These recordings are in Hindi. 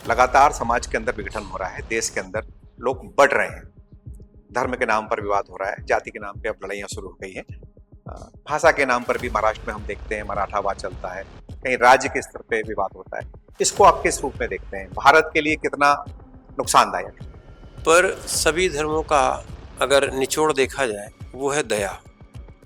लगातार समाज के अंदर विघटन हो रहा है, देश के अंदर लोग बढ़ रहे हैं। धर्म के नाम पर विवाद हो रहा है, जाति के नाम पे अब लड़ाइयाँ शुरू हो गई हैं। भाषा के नाम पर भी महाराष्ट्र में हम देखते हैं मराठावाद चलता है, कहीं राज्य के स्तर पे विवाद होता है। इसको आप किस रूप में देखते हैं? भारत के लिए कितना नुकसानदायक है? पर सभी धर्मों का अगर निचोड़ देखा जाए वो है दया।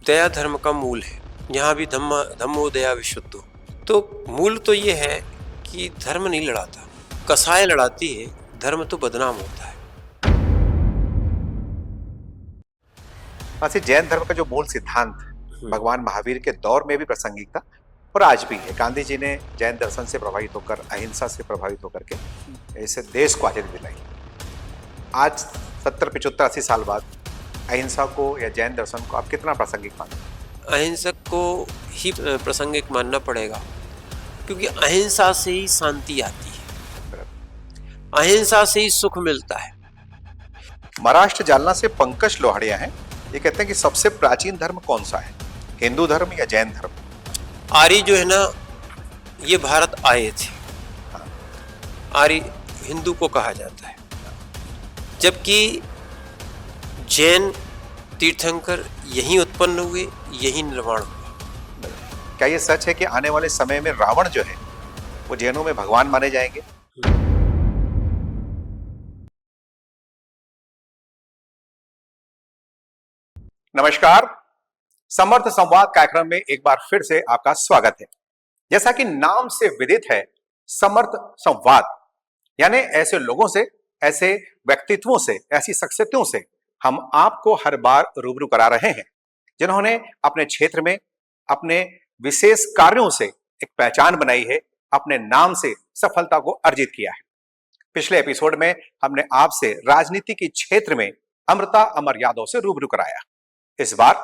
दया धर्म का मूल है। यहाँ भी धम्मो दया विशुद्धो। तो मूल तो ये है कि धर्म नहीं लड़ाता, कसाई लड़ाती है, धर्म तो बदनाम होता है। वैसे जैन धर्म का जो मूल सिद्धांत भगवान महावीर के दौर में भी प्रासंगिक था और आज भी है। गांधी जी ने जैन दर्शन से प्रभावित होकर, अहिंसा से प्रभावित होकर के इस देश को आज़ादी दिलाई। आज 70, 75, 80 साल बाद अहिंसा को या जैन दर्शन को आप कितना प्रासंगिक मानते हैं? अहिंसक को ही प्रासंगिक मानना पड़ेगा, क्योंकि अहिंसा से ही शांति आती है, अहिंसा से ही सुख मिलता है। महाराष्ट्र जालना से पंकज लोहाड़िया हैं। ये कहते हैं कि सबसे प्राचीन धर्म कौन सा है, हिंदू धर्म या जैन धर्म? आर्य जो है ना, ये भारत आए थे। आर्य हिंदू को कहा जाता है, जबकि जैन तीर्थंकर यहीं उत्पन्न हुए, यहीं निर्माण हुआ। क्या ये सच है कि आने वाले समय में रावण जो है वो जैनों में भगवान माने जाएंगे? नमस्कार, समर्थ संवाद कार्यक्रम में एक बार फिर से आपका स्वागत है। जैसा कि नाम से विदित है, समर्थ संवाद यानी ऐसे लोगों से, ऐसे व्यक्तित्वों से, ऐसी शख्सियतों से हम आपको हर बार रूबरू करा रहे हैं जिन्होंने अपने क्षेत्र में अपने विशेष कार्यों से एक पहचान बनाई है, अपने नाम से सफलता को अर्जित किया है। पिछले एपिसोड में हमने आपसे राजनीति के क्षेत्र में अमृता अमर यादव से रूबरू कराया। इस बार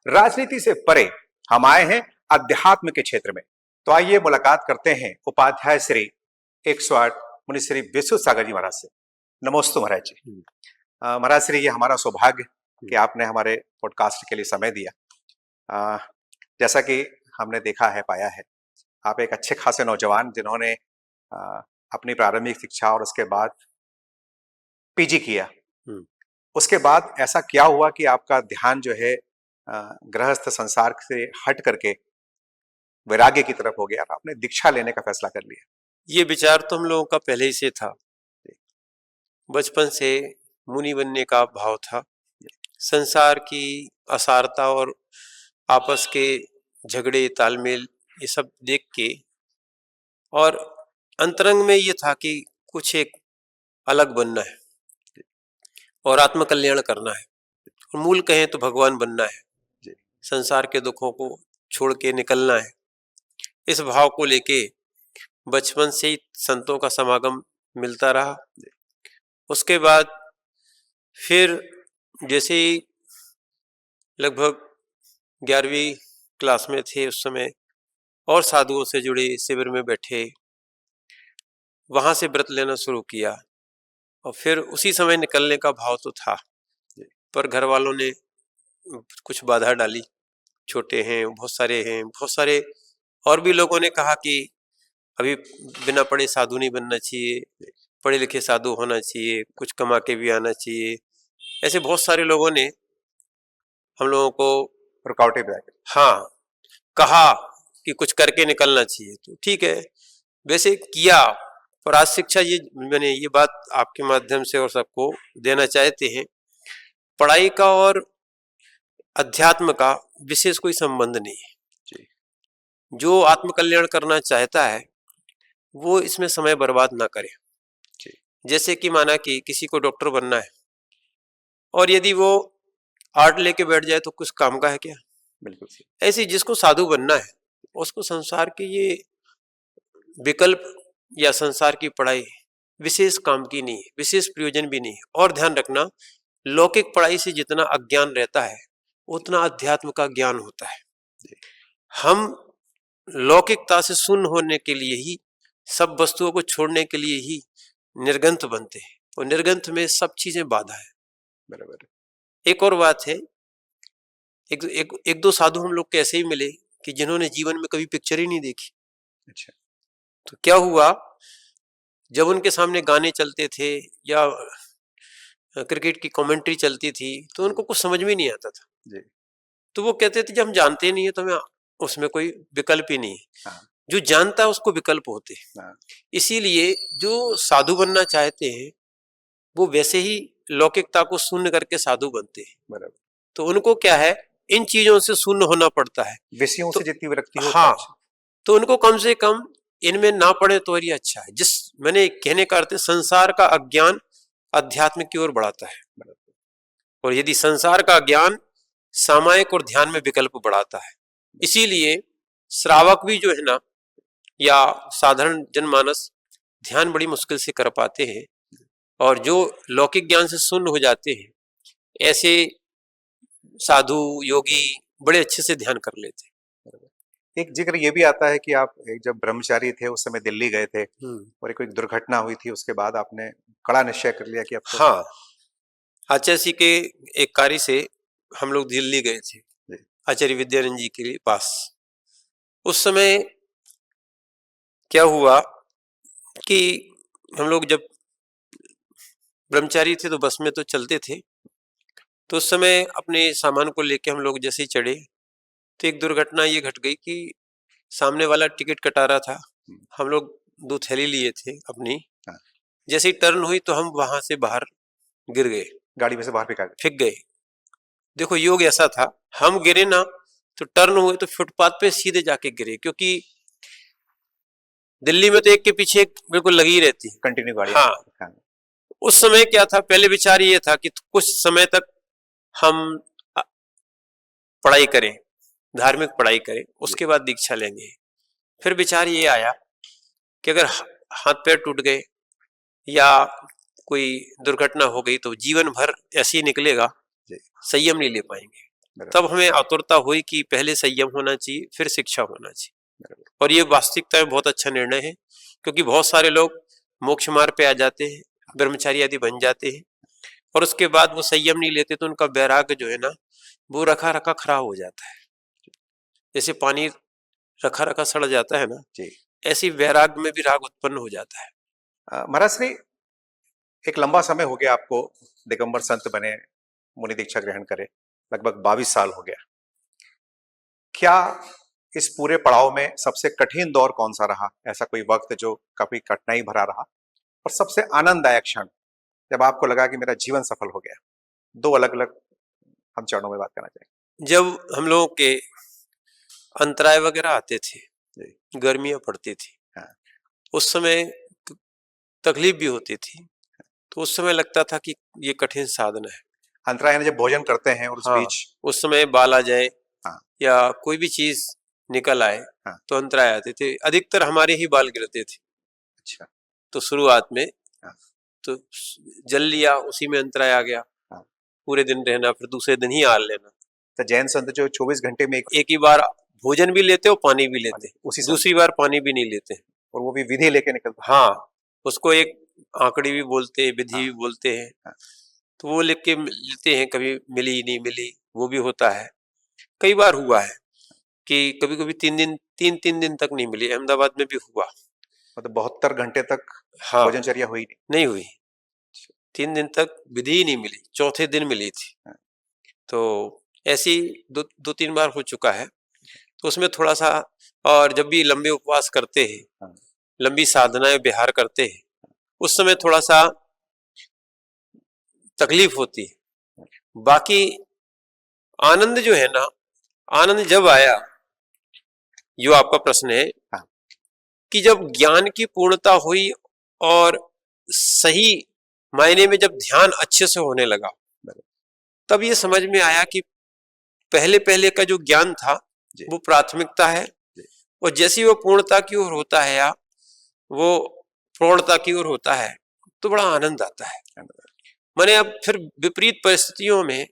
राजनीति से परे हम आए हैं अध्यात्म के क्षेत्र में। तो आइए मुलाकात करते हैं उपाध्याय श्री 108 मुनि श्री विश्व सागर जी महाराज से। नमस्ते महाराज जी। महाराज श्री, ये हमारा सौभाग्य कि आपने हमारे पॉडकास्ट के लिए समय दिया। जैसा कि हमने देखा है, पाया है, आप एक अच्छे खासे नौजवान जिन्होंने अपनी प्रारंभिक शिक्षा और उसके बाद पीजी किया। उसके बाद ऐसा क्या हुआ कि आपका ध्यान जो है गृहस्थ संसार से हट करके वैराग्य की तरफ हो गया, आपने दीक्षा लेने का फैसला कर लिया? ये विचार तो हम लोगों का पहले ही से था। बचपन से मुनि बनने का भाव था। संसार की असारता और आपस के झगड़े, तालमेल, ये सब देख के और अंतरंग में ये था कि कुछ एक अलग बनना है और आत्मकल्याण करना है, और मूल कहें तो भगवान बनना है, संसार के दुखों को छोड़ के निकलना है। इस भाव को लेके बचपन से ही संतों का समागम मिलता रहा। उसके बाद फिर जैसे ही लगभग 11वीं क्लास में थे उस समय, और साधुओं से जुड़े, शिविर में बैठे, वहां से व्रत लेना शुरू किया, और फिर उसी समय निकलने का भाव तो था, पर घर वालों ने कुछ बाधा डाली। छोटे हैं, बहुत सारे और भी लोगों ने कहा कि अभी बिना पढ़े साधु नहीं बनना चाहिए, पढ़े लिखे साधु होना चाहिए, कुछ कमा के भी आना चाहिए। ऐसे बहुत सारे लोगों ने हम लोगों को रुकावटें भी आई। हाँ, कहा कि कुछ करके निकलना चाहिए। तो ठीक है, वैसे किया। पर आज शिक्षा मैंने ये बात आपके माध्यम से और सबको देना चाहते हैं, पढ़ाई का और अध्यात्म का विशेष कोई संबंध नहीं है। जो आत्मकल्याण करना चाहता है वो इसमें समय बर्बाद ना करे। जैसे कि माना कि किसी को डॉक्टर बनना है, और यदि वो आर्ट लेके बैठ जाए तो कुछ काम का है क्या? बिल्कुल। ऐसे जिसको साधु बनना है उसको संसार के ये विकल्प या संसार की पढ़ाई विशेष काम की नहीं है, विशेष प्रयोजन भी नहीं है। और ध्यान रखना, लौकिक पढ़ाई से जितना अज्ञान रहता है उतना अध्यात्म का ज्ञान होता है। हम लौकिकता से शून्य होने के लिए ही, सब वस्तुओं को छोड़ने के लिए ही निर्गंथ बनते हैं, और निर्गंथ में सब चीजें बाधा है। बराबर। एक और बात है, एक दो साधु हम लोग कैसे ही मिले कि जिन्होंने जीवन में कभी पिक्चर ही नहीं देखी। अच्छा। तो क्या हुआ, जब उनके सामने गाने चलते थे या क्रिकेट की कमेंट्री चलती थी तो उनको कुछ समझ में नहीं आता था जी। तो वो कहते थे जब हम जानते नहीं है तो हमें उसमें कोई विकल्प ही नहीं है। हाँ। जो जानता है उसको विकल्प होते हैं। हाँ। इसीलिए जो साधु बनना चाहते हैं वो वैसे ही लौकिकता को शून्य करके साधु बनते हैं। बराबर। तो उनको क्या है इन चीजों से शून्य होना पड़ता है। विषयों तो से जितनी विरक्ति हो हाँ, कम। तो उनको कम से कम इनमें ना पड़े तो ही अच्छा है। जिस मैंने कहने का अर्थ है, संसार का अज्ञान अध्यात्म की ओर बढ़ाता है और यदि संसार का ज्ञान सामायिक और ध्यान में विकल्प बढ़ाता है। इसीलिए श्रावक भी जो है ना या साधारण जनमानस ध्यान बड़ी मुश्किल से कर पाते हैं और जो लौकिक ज्ञान से शून्य हो जाते हैं ऐसे साधु योगी बड़े अच्छे से ध्यान कर लेते हैं। एक जिक्र ये भी आता है कि आप एक जब ब्रह्मचारी थे उस समय दिल्ली गए थे और एक दुर्घटना हुई थी, उसके बाद आपने कड़ा निश्चय कर लिया कि अब तो हाँ, आचार्य के एक कार्य से हम लोग दिल्ली गए थे आचार्य विद्यानंद जी के पास। उस समय क्या हुआ कि हम लोग जब ब्रह्मचारी थे तो बस में तो चलते थे, तो उस समय अपने सामान को लेके हम लोग जैसे ही चढ़े तो एक दुर्घटना ये घट गई कि सामने वाला टिकट कटा रहा था, हम लोग 2 थैली लिए थे अपनी। जैसे ही टर्न हुई तो हम वहां से बाहर गिर गए, गाड़ी में से बाहर फेंक गए। देखो योग ऐसा था, हम गिरे ना तो टर्न हुए तो फुटपाथ पे सीधे जाके गिरे, क्योंकि दिल्ली में तो एक के पीछे एक बिल्कुल लगी रहती है कंटिन्यू गाड़ी। हाँ। उस समय क्या था, पहले विचार ये था कि कुछ समय तक हम पढ़ाई करें, धार्मिक पढ़ाई करें, उसके बाद दीक्षा लेंगे। फिर विचार ये आया कि अगर हाथ पैर टूट गए या कोई दुर्घटना हो गई तो जीवन भर ऐसे ही निकलेगा, संयम नहीं ले पाएंगे। तब हमें आतुरता हुई कि पहले संयम होना चाहिए फिर शिक्षा होना चाहिए। और ये वास्तविकता में बहुत अच्छा निर्णय है, क्योंकि बहुत सारे लोग मोक्ष मार्ग पे आ जाते हैं, ब्रह्मचारी आदि बन जाते हैं और उसके बाद वो संयम नहीं लेते तो उनका वैराग्य जो है ना वो रखा रखा खराब हो जाता है। जैसे पानी रखा रखा सड़ जाता है ना, ऐसी वैराग्य में भी राग उत्पन्न हो जाता है। महाराज श्री, एक लंबा समय हो गया आपको दिगंबर संत बने, मुनि दीक्षा ग्रहण करे, लगभग 22 साल हो गया। क्या इस पूरे पड़ाव में सबसे कठिन दौर कौन सा रहा? ऐसा कोई वक्त जो काफी कठिनाई भरा रहा और सबसे आनंददायक क्षण जब आपको लगा कि मेरा जीवन सफल हो गया? 2 अलग अलग हम चरणों में बात करना चाहेंगे। जब हम लोगों के अंतराय वगैरह आते थे, गर्मियां पड़ती थी, उस समय तकलीफ भी होती थी, तो उस समय लगता था कि ये कठिन साधना है। अंतराय जब भोजन करते हैं और उस बीच उस समय बाल आ जाए या कोई भी चीज निकल आए तो अंतराय आते थे। अधिकतर हमारे ही बाल गिरते थे। अच्छा। तो शुरुआत में तो जल लिया, उसी में अंतराय आ गया, पूरे दिन रहना, फिर दूसरे दिन ही आल लेना। तो जैन संत जो 24 घंटे में एक ही बार भोजन भी लेते और पानी भी लेते, दूसरी बार पानी भी नहीं लेते, और वो भी विधि लेके निकलते। हाँ, उसको एक आंकड़ी भी बोलते हैं, विधि भी बोलते हैं। तो वो लिख के लेते हैं, कभी मिली नहीं मिली वो भी होता है। कई बार हुआ है कि कभी कभी 3 दिन तक नहीं मिली, अहमदाबाद में भी हुआ। मतलब 72 घंटे तक भोजनचर्या हुई नहीं हुई, 3 दिन तक विधि ही नहीं मिली, चौथे दिन मिली थी। तो ऐसी 2-3 बार हो चुका है। तो उसमें थोड़ा सा, और जब भी लंबे उपवास करते हैं, लंबी साधनाएं विहार करते हैं, उस समय थोड़ा सा तकलीफ होती है। बाकी आनंद जो है ना, आनंद जब आया, जो आपका प्रश्न है, कि जब ज्ञान की पूर्णता हुई और सही मायने में जब ध्यान अच्छे से होने लगा, तब ये समझ में आया कि पहले पहले का जो ज्ञान था वो प्राथमिकता है, और जैसी वो पूर्णता की ओर होता है या वो प्रौढ़ता की ओर होता है तो बड़ा आनंद आता है। मैंने अब फिर विपरीत परिस्थितियों में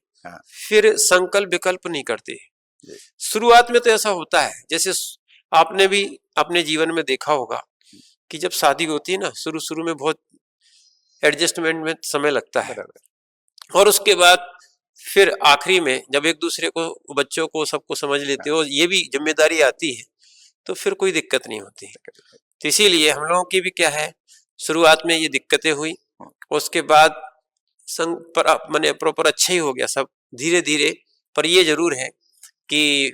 फिर संकल्प विकल्प नहीं करते। शुरुआत में तो ऐसा होता है, जैसे आपने भी अपने जीवन में देखा होगा कि जब शादी होती है ना, शुरू शुरू में बहुत एडजस्टमेंट में समय लगता है, और उसके बाद फिर आखिरी में जब एक दूसरे को, बच्चों को, सबको समझ लेते हो, ये भी जिम्मेदारी आती है, तो फिर कोई दिक्कत नहीं होती। तो इसीलिए हम लोगों की भी क्या है, शुरुआत में ये दिक्कतें हुई, उसके बाद मैंने प्रॉपर अच्छा ही हो गया सब धीरे धीरे। पर ये जरूर है कि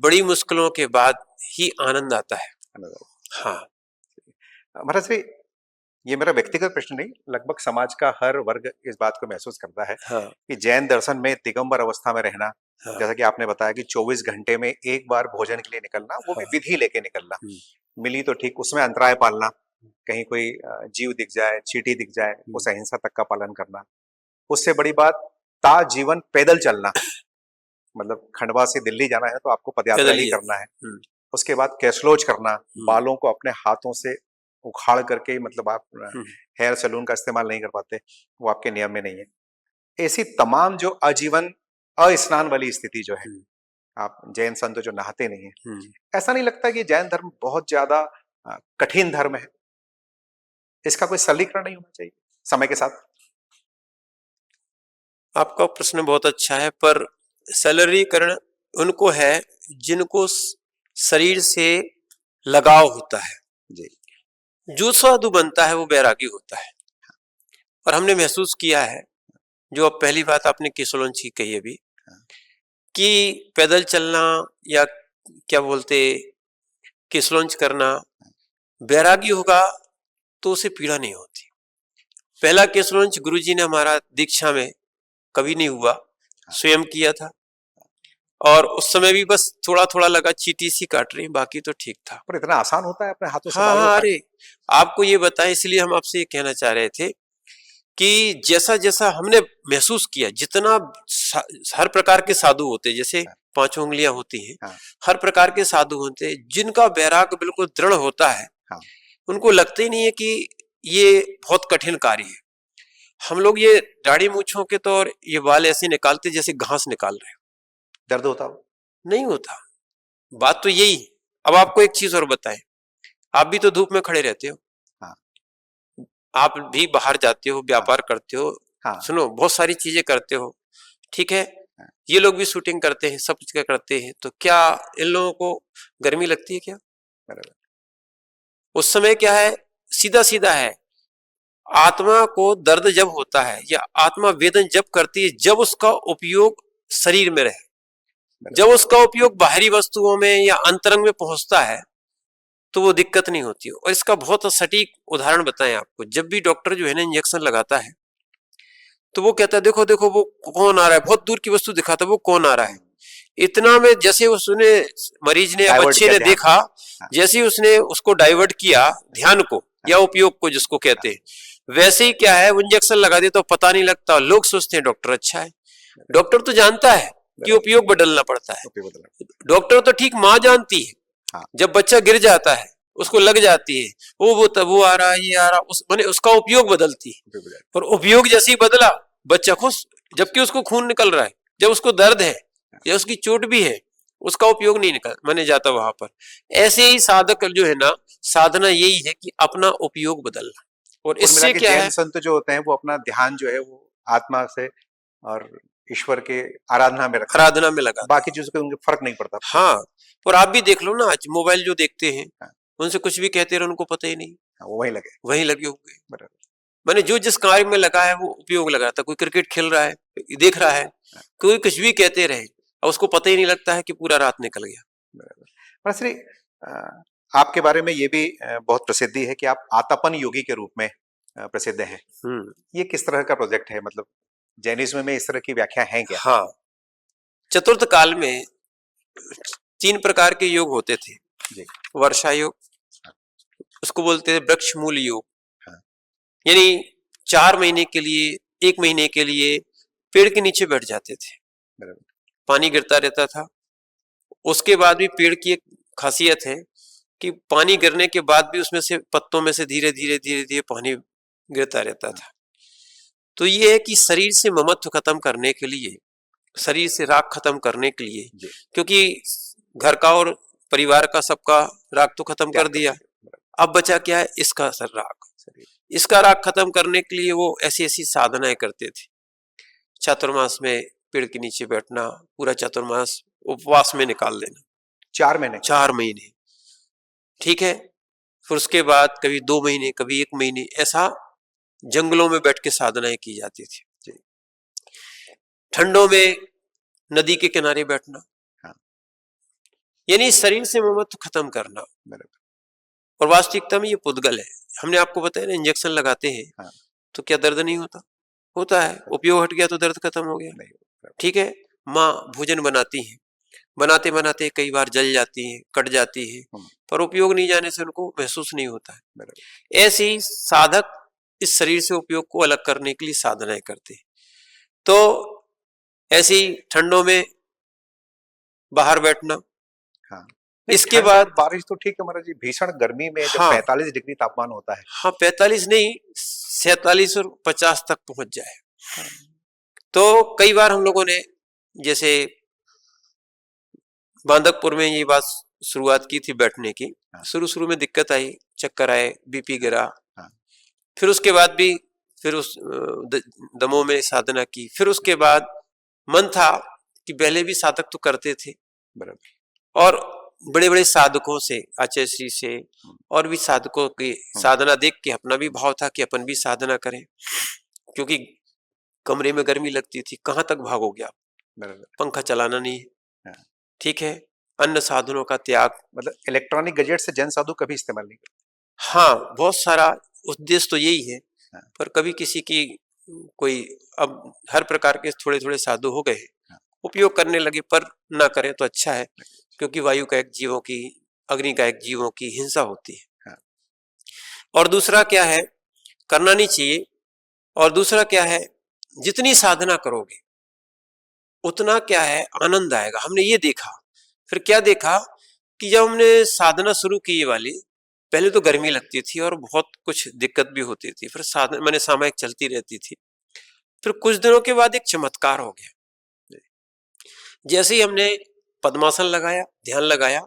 बड़ी मुश्किलों के बाद ही आनंद आता है। हाँ। महाराज श्री, ये मेरा व्यक्तिगत प्रश्न नहीं, लगभग समाज का हर वर्ग इस बात को महसूस करता है हाँ। कि जैन दर्शन में दिगंबर अवस्था में रहना, हाँ। जैसा कि आपने बताया कि 24 घंटे में एक बार भोजन के लिए निकलना, वो भी विधि लेके निकलना, मिली तो ठीक, उसमें अंतराय पालना, कहीं कोई जीव दिख जाए, चींटी दिख जाए, उस अहिंसा तक का पालन करना। उससे बड़ी बात, ता जीवन पैदल चलना, मतलब खंडवा से दिल्ली जाना है तो आपको पदयात्रा ही करना है। उसके बाद कैसलोज करना, बालों को अपने हाथों से उखाड़ करके, मतलब आप हेयर सैलून का इस्तेमाल नहीं कर पाते, वो आपके नियम में नहीं है। ऐसी तमाम जो आजीवन अस्नान वाली स्थिति जो है, आप जैन संत जो नहाते नहीं है, ऐसा नहीं लगता कि जैन धर्म बहुत ज्यादा कठिन धर्म है? इसका कोई सरलीकरण नहीं होना चाहिए समय के साथ? आपका प्रश्न बहुत अच्छा है, पर सरलीकरण उनको है जिनको शरीर से लगाव होता है जी। जो साधु बनता है वो बैरागी होता है। और हमने महसूस किया है, जो अब पहली बात आपने केसलोंच की कही अभी, कि पैदल चलना या क्या बोलते केसलोंच करना, बैरागी होगा तो उसे पीड़ा नहीं होती। पहला केसलोंच गुरुजी ने हमारा दीक्षा में कभी नहीं हुआ, स्वयं किया था, और उस समय भी बस थोड़ा थोड़ा लगा चींटी सी काट रही, बाकी तो ठीक था। पर इतना आसान होता है अपने हाथों से? हाँ, अरे आपको ये बताएं, इसलिए हम आपसे ये कहना चाह रहे थे कि जैसा जैसा हमने महसूस किया, जितना हर प्रकार के साधु होते, जैसे 5 उंगलियां होती हैं, हर प्रकार के साधु होते, जिनका बैराग बिल्कुल दृढ़ होता है, उनको लगता ही नहीं है कि ये बहुत कठिन कार्य है। हम लोग ये दाढ़ी मूंछों के तो और ये बाल ऐसे निकालते जैसे घास निकाल रहे हो। दर्द होता हो? नहीं होता। बात तो यही। अब आपको एक चीज और बताएं, आप भी तो धूप में खड़े रहते हो, आप भी बाहर जाते हो, व्यापार करते हो, सुनो बहुत सारी चीजें करते हो, ठीक है, ये लोग भी शूटिंग करते हैं, सब कुछ करते हैं, तो क्या इन लोगों को गर्मी लगती है क्या? उस समय क्या है, सीधा सीधा है, आत्मा को दर्द जब होता है या आत्मा वेदन जब करती है, जब उसका उपयोग शरीर में रहे, जब उसका उपयोग बाहरी वस्तुओं में या अंतरंग में पहुंचता है, तो वो दिक्कत नहीं होती। और इसका बहुत सटीक उदाहरण बताएं आपको, जब भी डॉक्टर जो है ना इंजेक्शन लगाता है, तो वो कहता है देखो देखो वो कौन आ रहा है, बहुत दूर की वस्तु दिखाता है, वो कौन आ रहा है। इतना में जैसे उसने, मरीज ने, बच्चे ने देखा, जैसे ही उसने उसको डाइवर्ट किया ध्यान को या उपयोग को जिसको कहते हैं, वैसे ही क्या है, वो इंजेक्शन लगा दे तो पता नहीं लगता। लोग सोचते हैं डॉक्टर अच्छा है, डॉक्टर तो जानता है कि उपयोग बदलना पड़ता है। डॉक्टर तो ठीक माँ जानती है, जब बच्चा गिर जाता है उसको लग जाती है, वो तब वो आ रहा है, ये आ रहा, माने उसका उपयोग बदलती है। और उपयोग जैसे ही बदला, बच्चा खुश, जबकि उसको खून निकल रहा है, जब उसको दर्द है या उसकी चोट भी है, उसका उपयोग नहीं निकल माने जाता वहां पर। ऐसे ही साधक जो है ना, साधना यही है कि अपना उपयोग बदलना। और इससे क्या है, संत जो होते हैं वो अपना ध्यान जो है वो आत्मा से और ईश्वर के आराधना में लगा, बाकी चीजों का उनको फर्क नहीं पड़ता। हाँ, और आप भी देख लो ना, आज मोबाइल जो देखते हैं, उनसे कुछ भी कहते रहे, उनको पता ही नहीं, वो वहीं लगे होंगे। मैंने जो जिस कार्य में लगा है वो उपयोग लगा था। कोई क्रिकेट खेल रहा है, देख रहा है, कोई कुछ भी कहते रहे, और उसको पता ही नहीं लगता है कि पूरा रात निकल गया। श्री, आपके बारे में ये भी बहुत प्रसिद्धि है कि आप आतापन योगी के रूप में प्रसिद्ध हैं। ये किस तरह का प्रोजेक्ट है? मतलब जैनिज्म में इस तरह की व्याख्या है क्या? हाँ, चतुर्थ काल में 3 प्रकार के योग होते थे जी। वर्षा योग, उसको बोलते थे वृक्ष मूल योग, यानी 4 महीने के लिए, 1 महीने के लिए पेड़ के नीचे बैठ जाते थे, पानी गिरता रहता था। उसके बाद भी पेड़ की एक खासियत है कि पानी गिरने के बाद भी उसमें से, पत्तों में से धीरे धीरे धीरे धीरे पानी गिरता रहता था। तो ये है कि शरीर से ममत्व खत्म करने के लिए, शरीर से राग खत्म करने के लिए, क्योंकि घर का और परिवार का सबका राग तो खत्म कर दिया, अब बचा क्या है, इसका राग। इसका राग खत्म करने के लिए वो ऐसी ऐसी साधनाएं करते थे। चातुर्मास में पेड़ के नीचे बैठना, पूरा चातुर्मास उपवास में निकाल लेना, 4 महीने, 4 महीने, ठीक है। फिर उसके बाद कभी 2 महीने, कभी 1 महीने, ऐसा जंगलों में बैठ के साधनाएं की जाती थी। जी। ठंडों में नदी के किनारे बैठना, हाँ। यानी शरीर से ममत्व खत्म करना। बराबर। और वास्तविकता में ये पुद्गल है। हमने आपको बताया ना, इंजेक्शन लगाते हैं हाँ। तो क्या दर्द नहीं होता? होता है। उपयोग हट गया तो दर्द खत्म हो गया। नहीं होता। ठीक है। माँ भोजन बनाती है, बनाते बनाते कई बार जल जाती है, कट जाती है, पर उपयोग नहीं जाने से उनको महसूस नहीं होता है। बराबर। ऐसे ही साधक इस शरीर से उपयोग को अलग करने के लिए साधनाएं करते हैं। तो ऐसी ठंडों में बाहर बैठना। हाँ। इसके ठंड बाद और बारिश तो ठीक है महाराज जी, भीषण गर्मी में जब हाँ। 45 डिग्री तापमान होता है। हाँ, 45 नहीं, 47 और 50 तक पहुंच जाए। तो कई बार हम लोगों ने जैसे बांदकपुर में ये बात शुरुआत की थी बैठने की। हाँ। शुरू में दिक्कत आई, चक्कर आए, बीपी गिरा। हाँ। फिर उसके बाद भी फिर उस दमों में साधना की। फिर उसके बाद मन था कि पहले भी साधक तो करते थे, बराबर, और बड़े बड़े साधकों से, आचार्य श्री से और भी साधकों की साधना देख के अपना भी भाव था कि अपन भी साधना करें, क्योंकि कमरे में गर्मी लगती थी, कहाँ तक भागोगे आप? बराबर। पंखा चलाना नहीं है। हाँ। ठीक है। अन्य साधनों का त्याग। मतलब इलेक्ट्रॉनिक गैजेट से जैन साधु कभी इस्तेमाल नहीं करते। हाँ, बहुत सारा उद्देश्य तो यही है। हाँ। पर कभी किसी की कोई, अब हर प्रकार के थोड़े थोड़े साधु हो गए, हाँ। उपयोग करने लगे, पर ना करें तो अच्छा है, क्योंकि वायु का एक जीवों की, अग्नि का एक जीवों की हिंसा होती है। हाँ। और दूसरा क्या है, करना नहीं चाहिए। और दूसरा क्या है, जितनी साधना करोगे उतना क्या है, आनंद आएगा। हमने ये देखा। फिर क्या देखा कि जब हमने साधना शुरू की ये वाली, पहले तो गर्मी लगती थी और बहुत कुछ दिक्कत भी होती थी, फिर साधना मैंने सामयिक चलती रहती थी। फिर कुछ दिनों के बाद एक चमत्कार हो गया। जैसे ही हमने पद्मासन लगाया, ध्यान लगाया,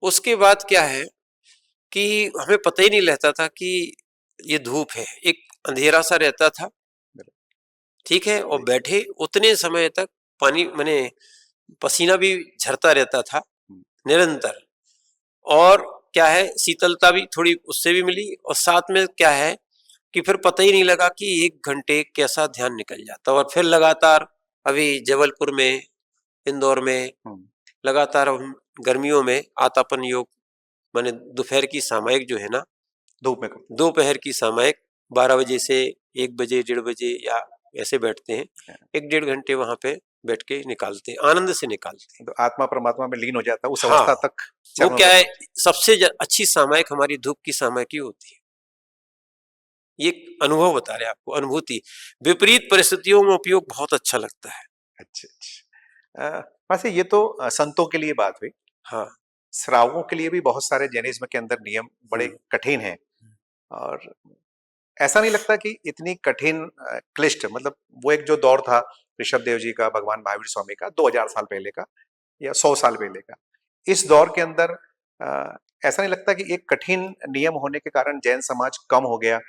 उसके बाद क्या है कि हमें पता ही नहीं रहता था कि ये धूप है, एक अंधेरा सा रहता था। ठीक है। और बैठे उतने समय तक पानी, मैंने पसीना भी झरता रहता था निरंतर, और क्या है, शीतलता भी थोड़ी उससे भी मिली, और साथ में क्या है कि फिर पता ही नहीं लगा कि 1 घंटे कैसा ध्यान निकल जाता। और फिर लगातार अभी जबलपुर में, इंदौर में लगातार हम गर्मियों में आतापन योग, माने दोपहर की सामयिक जो है ना, धूप में दोपहर की सामयिक 12 बजे से 1 बजे, 1:30 बजे या ऐसे बैठते हैं, 1-1.5 घंटे वहां पे बैठ के निकालते हैं, आनंद से निकालते हैं। तो आत्मा परमात्मा में लीन हो जाता है उस हाँ, अवस्था तक। वो क्या है, सबसे अच्छी सामयिक हमारी धूप की सामयिक ही होती है। ये अनुभव बता रहे आपको, अनुभूति। विपरीत परिस्थितियों में उपयोग बहुत अच्छा लगता है। अच्छा। वैसे ये तो संतों के लिए बात हुई। हाँ। श्रावकों के लिए भी बहुत सारे जैनिज्म के अंदर नियम बड़े कठिन हैं, और ऐसा नहीं लगता कि इतनी कठिन, क्लिष्ट, मतलब वो एक जो दौर था ऋषभ देव जी का, भगवान महावीर स्वामी का, 2000 साल पहले का या 100 साल पहले का, इस दौर के अंदर ऐसा नहीं लगता कि एक कठिन नियम होने के कारण जैन समाज कम हो गया,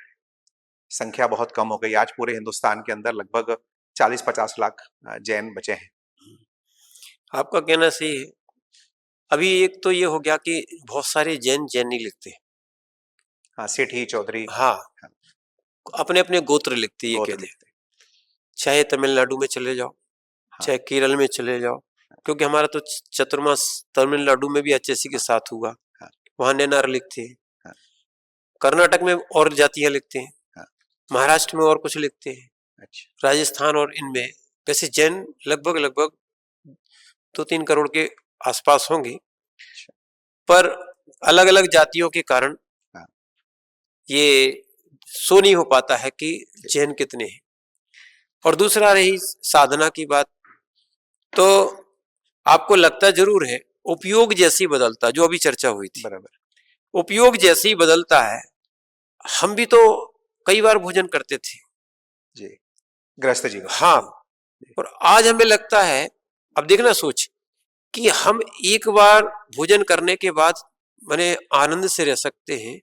संख्या बहुत कम हो गई? आज पूरे हिंदुस्तान के अंदर लगभग 40-50 लाख जैन बचे हैं। आपका कहना सही है। अभी एक तो ये हो गया कि बहुत सारे जैन नहीं लिखते। हाँ, सेठी, चौधरी। हाँ, अपने अपने गोत्र लिखते, ये कहते हैं। चाहे तमिलनाडु में चले जाओ, चाहे केरल में चले जाओ, क्योंकि हमारा तो चतुर्मास तमिलनाडु में भी एचएससी के साथ हुआ, वहां नैनार लिखते हैं। कर्नाटक में और जातियां लिखते हैं, महाराष्ट्र में और कुछ लिखते हैं, राजस्थान और इनमें। वैसे जैन लगभग 2-3 करोड़ के आसपास होंगे, पर अलग अलग जातियों के कारण ये सो नहीं हो पाता है कि जैन कितने हैं। और दूसरा रही साधना की बात, तो आपको लगता जरूर है उपयोग जैसे ही बदलता, जो अभी चर्चा हुई थी, बराबर, उपयोग जैसे ही बदलता है। हम भी तो कई बार भोजन करते थे जी, गृहस्थ जीवन। हाँ, और आज हमें लगता है, अब देखना सोच कि हम एक बार भोजन करने के बाद माने आनंद से रह सकते हैं,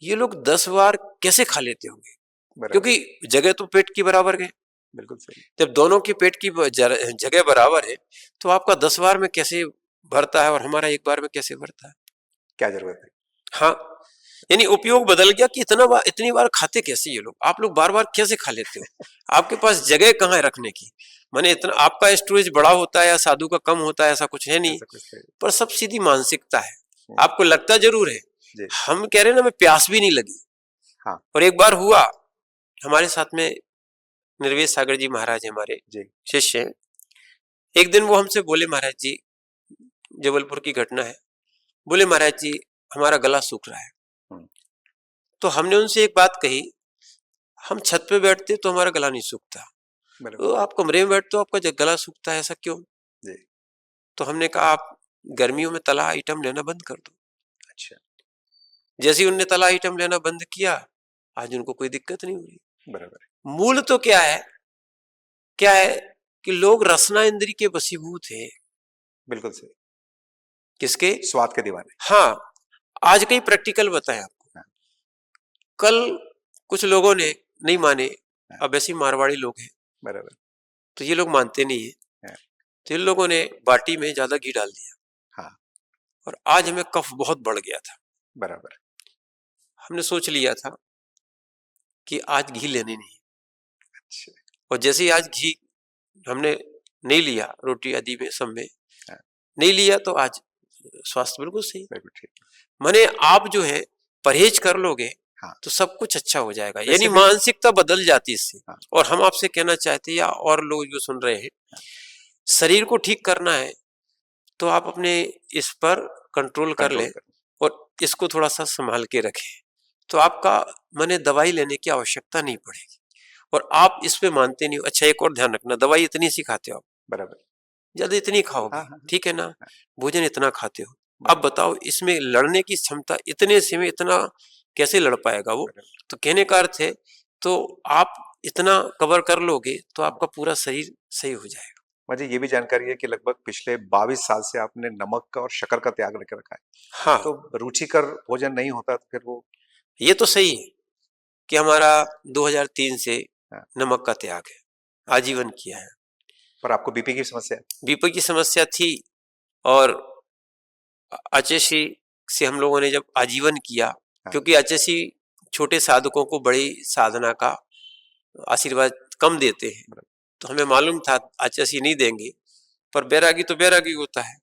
ये लोग 10 बार कैसे खा लेते होंगे? क्योंकि जगह तो पेट की बराबर है। बिल्कुल सही। जब दोनों की पेट की जगह बराबर है, तो आपका 10 बार में कैसे भरता है और हमारा 1 बार में कैसे भरता है? क्या जरूरत है? हाँ, यानी उपयोग बदल गया कि इतनी बार खाते कैसे ये लोग, आप लोग बार बार कैसे खा लेते हो, आपके पास जगह कहाँ है रखने की। माने इतना आपका स्टोरेज बड़ा होता है या साधु का कम होता है, ऐसा कुछ है नहीं। ऐसा कुछ है। पर सब सीधी मानसिकता है, आपको लगता जरूर है। जी। हम कह रहे हैं ना, हमें प्यास भी नहीं लगी। हाँ। और एक बार हुआ हमारे साथ में, निर्वेद सागर जी महाराज हमारे जी। शिष्य हैं। एक दिन वो हमसे बोले, महाराज जी, जबलपुर की घटना है, बोले महाराज जी हमारा गला सूख रहा है। तो हमने उनसे एक बात कही, हम छत पे बैठते तो हमारा गला नहीं सूखता, तो आप कमरे में बैठते हो आपका गला सूखता है, ऐसा क्यों? जी। तो हमने कहा आप गर्मियों में तला आइटम लेना बंद कर दो। अच्छा। जैसे ही उनने तला आइटम लेना बंद किया, आज उनको कोई दिक्कत नहीं हो रही। बराबर। मूल तो क्या है कि लोग रसना इंद्री के वशीभूत है। बिल्कुल सही। किसके? स्वाद के दीवाने। हाँ, आज कई प्रैक्टिकल बताएं आपको। कल कुछ लोगों ने नहीं माने, अब ऐसे मारवाड़ी लोग हैं, बराबर, तो ये लोग मानते नहीं है, तो इन लोगों ने बाटी में ज्यादा घी डाल दिया। हाँ। और आज हमें कफ बहुत बढ़ गया था। बराबर। हमने सोच लिया था कि आज घी लेने नहीं। अच्छा। और जैसे ही आज घी हमने नहीं लिया, रोटी आदि में सब में नहीं लिया, तो आज स्वास्थ्य बिल्कुल सही। बिल्कुल ठीक। माने आप जो है परहेज कर लोगे, हाँ। तो सब कुछ अच्छा हो जाएगा, यानी मानसिकता बदल जाती इससे। हाँ। और हम आपसे कहना चाहते हैं, या और लोग जो सुन रहे हैं, शरीर को ठीक करना है तो आप अपने इस पर कंट्रोल कर लें और इसको थोड़ा सा संभाल के रखें, तो आपका माने दवाई लेने की आवश्यकता नहीं पड़ेगी। और आप इस पे मानते नहीं हो। अच्छा, एक और ध्यान रखना, दवाई इतनी सी खाते हो आप, बराबर, ज्यादा इतनी खाओगे। हाँ। ठीक है ना, भोजन इतना खाते हो, अब बताओ इसमें लड़ने की क्षमता इतने से में इतना कैसे लड़ पाएगा वो। तो कहने का अर्थ है, तो आप इतना कवर कर लोगे तो आपका पूरा शरीर सही हो जाएगा। मुझे ये भी जानकारी है कि लगभग पिछले 22 साल से आपने नमक का और शक्कर का त्याग करके रखा है। हाँ, तो रुचिकर भोजन नहीं होता तो फिर वो, ये तो सही है कि हमारा 2003 से नमक का त्याग है, आजीवन किया है। पर आपको बीपी की समस्या है? बीपी की समस्या थी, और अचेसी से हम लोगों ने जब आजीवन किया, क्योंकि अचेसी छोटे साधकों को बड़ी साधना का आशीर्वाद कम देते हैं, तो हमें मालूम था अचेसी नहीं देंगे, पर बैरागी तो बैरागी होता है,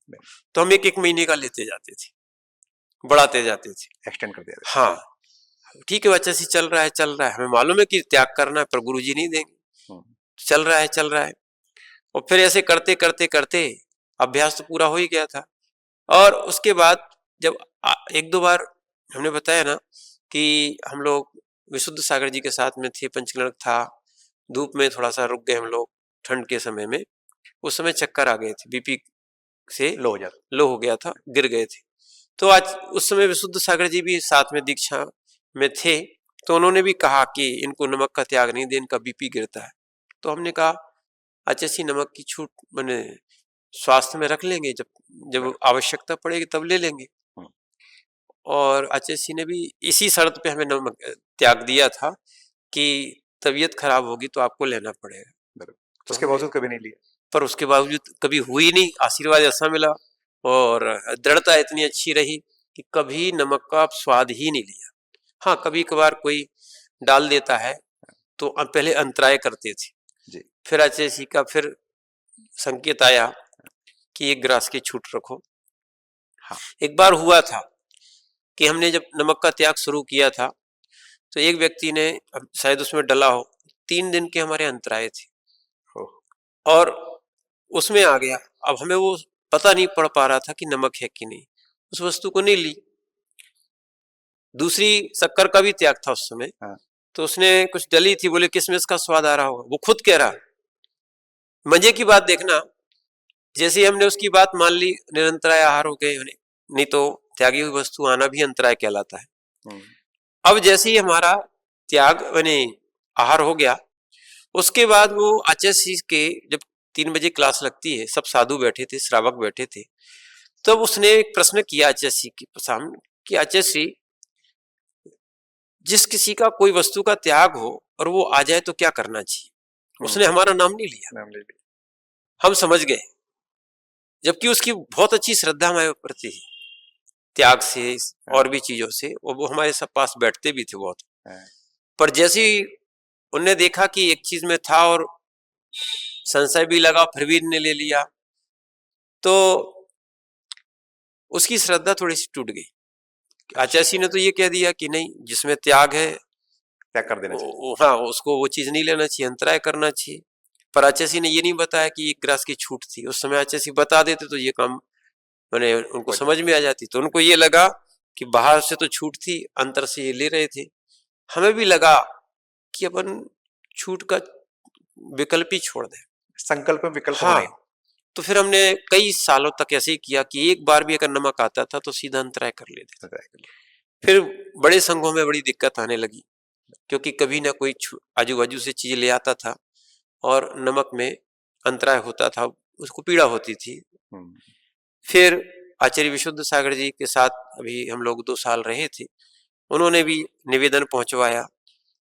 तो हम एक महीने का लेते जाते थे, बढ़ाते जाते थे, एक्सटेंड कर दिया। हाँ ठीक है, अचेसी चल रहा है, हमें मालूम है कि त्याग करना है, पर गुरुजी नहीं देंगे, चल रहा है। और फिर ऐसे करते करते करते अभ्यास तो पूरा हो ही गया था। और उसके बाद जब एक दो बार हमने बताया ना कि हम लोग विशुद्ध सागर जी के साथ में थे, पंचकलर्क था, धूप में थोड़ा सा रुक गए हम लोग ठंड के समय में, उस समय चक्कर आ गए थे, बीपी से लो हो गया था, गिर गए थे। तो आज उस समय विशुद्ध सागर जी भी साथ में दीक्षा में थे, तो उन्होंने भी कहा कि इनको नमक का त्याग नहीं दे, इनका बीपी गिरता है। तो हमने कहा अच्छा सी नमक की छूट मैंने स्वास्थ्य में रख लेंगे, जब आवश्यकता पड़ेगी तब ले लेंगे। और अचेसी ने भी इसी शर्त पे हमें नमक त्याग दिया था कि तबीयत खराब होगी तो आपको लेना पड़ेगा। तो उसके बावजूद कभी नहीं लिया? पर उसके बावजूद कभी हुई नहीं, आशीर्वाद ऐसा मिला और दृढ़ता इतनी अच्छी रही कि कभी नमक का स्वाद ही नहीं लिया। हाँ, कभी कभार कोई डाल देता है तो पहले अंतराय करते थे जी। फिर अचेसी का फिर संकेत आया कि एक ग्रास की छूट रखो। हाँ, एक बार हुआ था कि हमने जब नमक का त्याग शुरू किया था, तो एक व्यक्ति ने शायद उसमें डला हो, 3 दिन के हमारे अंतराय थे और उसमें आ गया। अब हमें वो पता नहीं पड़ पा रहा था कि नमक है कि नहीं, उस वस्तु को नहीं ली। दूसरी शक्कर का भी त्याग था उस समय। तो उसने कुछ डली थी, बोले किसमिस का स्वाद आ रहा होगा, वो खुद कह रहा। मजे की बात देखना, जैसे ही हमने उसकी बात मान ली, निरंतराय आहार हो गए, नहीं तो त्यागी हुई वस्तु आना भी अंतराय कहलाता है। अब जैसे ही हमारा त्याग आहार हो गया, उसके बाद वो आचार्य के जब 3 बजे क्लास लगती है, सब साधु बैठे थे, श्रावक बैठे थे, तब उसने एक प्रश्न किया आचार्य के सामने कि आचार्य, जिस किसी का कोई वस्तु का त्याग हो और वो आ जाए तो क्या करना चाहिए? उसने हमारा नाम नहीं लिया, हम समझ गए, जबकि उसकी बहुत अच्छी श्रद्धा हमारे प्रति है। त्याग से और भी चीजों से, और वो हमारे सब पास बैठते भी थे बहुत। पर जैसे ही उनने देखा कि एक चीज में था और संशय भी लगा, फिर भी इनने ले लिया, तो उसकी श्रद्धा थोड़ी सी टूट गई। आचार्य ने तो ये कह दिया कि नहीं, जिसमें त्याग है त्याग कर देना चाहिए। हाँ, उसको वो चीज नहीं लेना चाहिए, अंतराय करना चाहिए। पर आचार्य ने ये नहीं बताया कि एक ग्रास की छूट थी। उस समय आचार्य बता देते तो ये काम मैंने उनको समझ में आ जाती। तो उनको ये लगा कि बाहर से तो छूट थी, अंतर से ये ले रहे थे। हमें भी लगा कि अपन छूट का विकल्प ही छोड़ दें, संकल्प में विकल्प हाँ। नहीं। तो फिर हमने कई सालों तक ऐसे ही किया कि एक बार भी अगर नमक आता था तो सीधा अंतराय कर लेते थे। फिर बड़े संघों में बड़ी दिक्कत आने लगी, क्योंकि कभी ना कोई आजू बाजू से चीज ले आता था और नमक में अंतराय होता था, उसको पीड़ा होती थी। फिर आचार्य विशुद्ध सागर जी के साथ अभी हम लोग 2 साल रहे थे, उन्होंने भी निवेदन पहुंचवाया।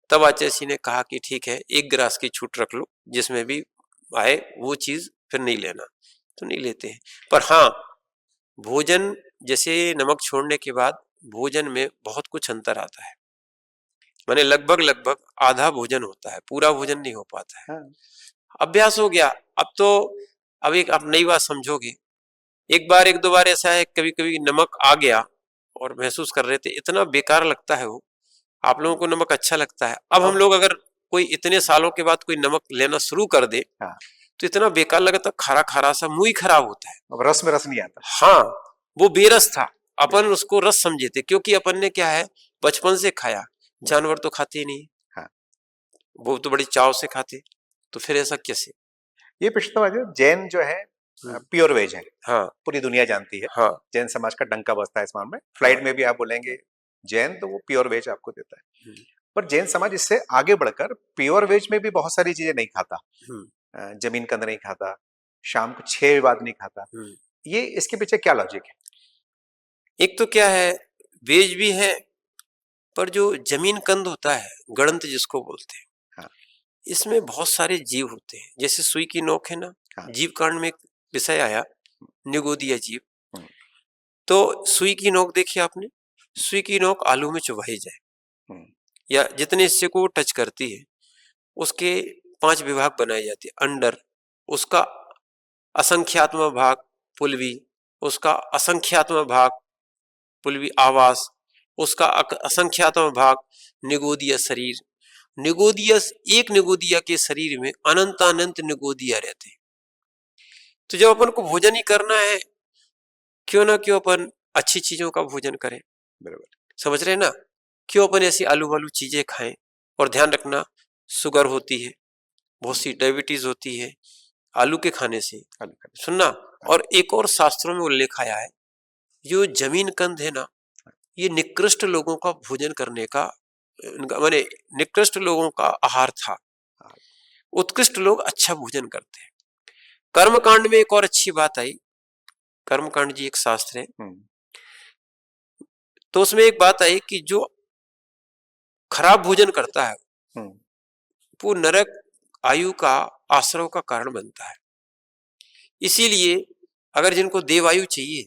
तब आचार्य ने कहा कि ठीक है, एक ग्रास की छूट रख लो, जिसमें भी आए वो चीज फिर नहीं लेना, तो नहीं लेते हैं। पर हाँ, भोजन जैसे नमक छोड़ने के बाद भोजन में बहुत कुछ अंतर आता है। माने लगभग आधा भोजन होता है, पूरा भोजन नहीं हो पाता है। अभ्यास हो गया। अब तो अब एक आप नई बात समझोगे। एक बार एक दो बार ऐसा है, कभी कभी नमक आ गया और महसूस कर रहे थे इतना बेकार लगता है वो। आप लोगों को नमक अच्छा लगता है, अब हम लोग अगर कोई इतने सालों के बाद कोई नमक लेना शुरू कर दे तो इतना बेकार लगता, खारा खारा सा, मुंह ही खराब होता है। अब रस में रस नहीं आता। हाँ, वो बेरस था। अपन उसको रस समझे थे, क्योंकि अपन ने क्या है, बचपन से खाया। जानवर तो खाते ही नहीं, हाँ। वो तो बड़ी चाव से खाते, तो फिर ऐसा कैसे? ये पुरुषोत्तम जैन जो है प्योर वेज है, हाँ, पूरी दुनिया जानती है। हाँ, जैन समाज का डंका बजता है इस मामले में। फ्लाइट में भी आप बोलेंगे जैन, तो वो प्योर वेज आपको देता है। पर जैन समाज इससे आगे बढ़कर प्योर वेज में भी बहुत सारी चीजें नहीं खाता। जमीन कंद नहीं खाता, शाम को 6 बजे बाद नहीं खाता। ये इसके पीछे क्या लॉजिक है? एक तो क्या है, वेज भी है, पर जो जमीन कंद होता है, गणंत जिसको बोलते हैं, हाँ। इसमें बहुत सारे जीव होते हैं। जैसे सुई की नोक है ना, हाँ। जीव कांड में एक विषय आया, निगोदिया जीव। तो सुई की नोक देखी आपने? सुई की नोक आलू में चुभाई जाए या जितने हिस्से को टच करती है, उसके 5 विभाग बनाए जाते हैं। अंडर, उसका असंख्यात्मक भाग पुलवी, उसका असंख्यात्मक भाग पुलवी आवास, उसका असंख्यात्मक भाग निगोदिया शरीर। निगोदिया, एक निगोदिया के शरीर में अनंत निगोदिया रहते। तो जब अपन को भोजन ही करना है, क्यों ना क्यों अपन अच्छी चीजों का भोजन करें। बराबर, समझ रहे ना? क्यों अपन ऐसी आलू वालू चीजें खाएं। और ध्यान रखना, शुगर होती है, बहुत सी डायबिटीज होती है आलू के खाने से, सुनना। और एक और शास्त्रों में उल्लेख आया है, जो जमीन कंद है ना, ये निकृष्ट लोगों का भोजन करने का, माने निकृष्ट लोगों का आहार था। उत्कृष्ट लोग अच्छा भोजन करते हैं। कर्मकांड में एक और अच्छी बात आई, कर्मकांड जी एक शास्त्र है, तो उसमें एक बात आई कि जो खराब भोजन करता है वो नरक आयु का आश्रव का कारण बनता है। इसीलिए अगर जिनको देवायु चाहिए,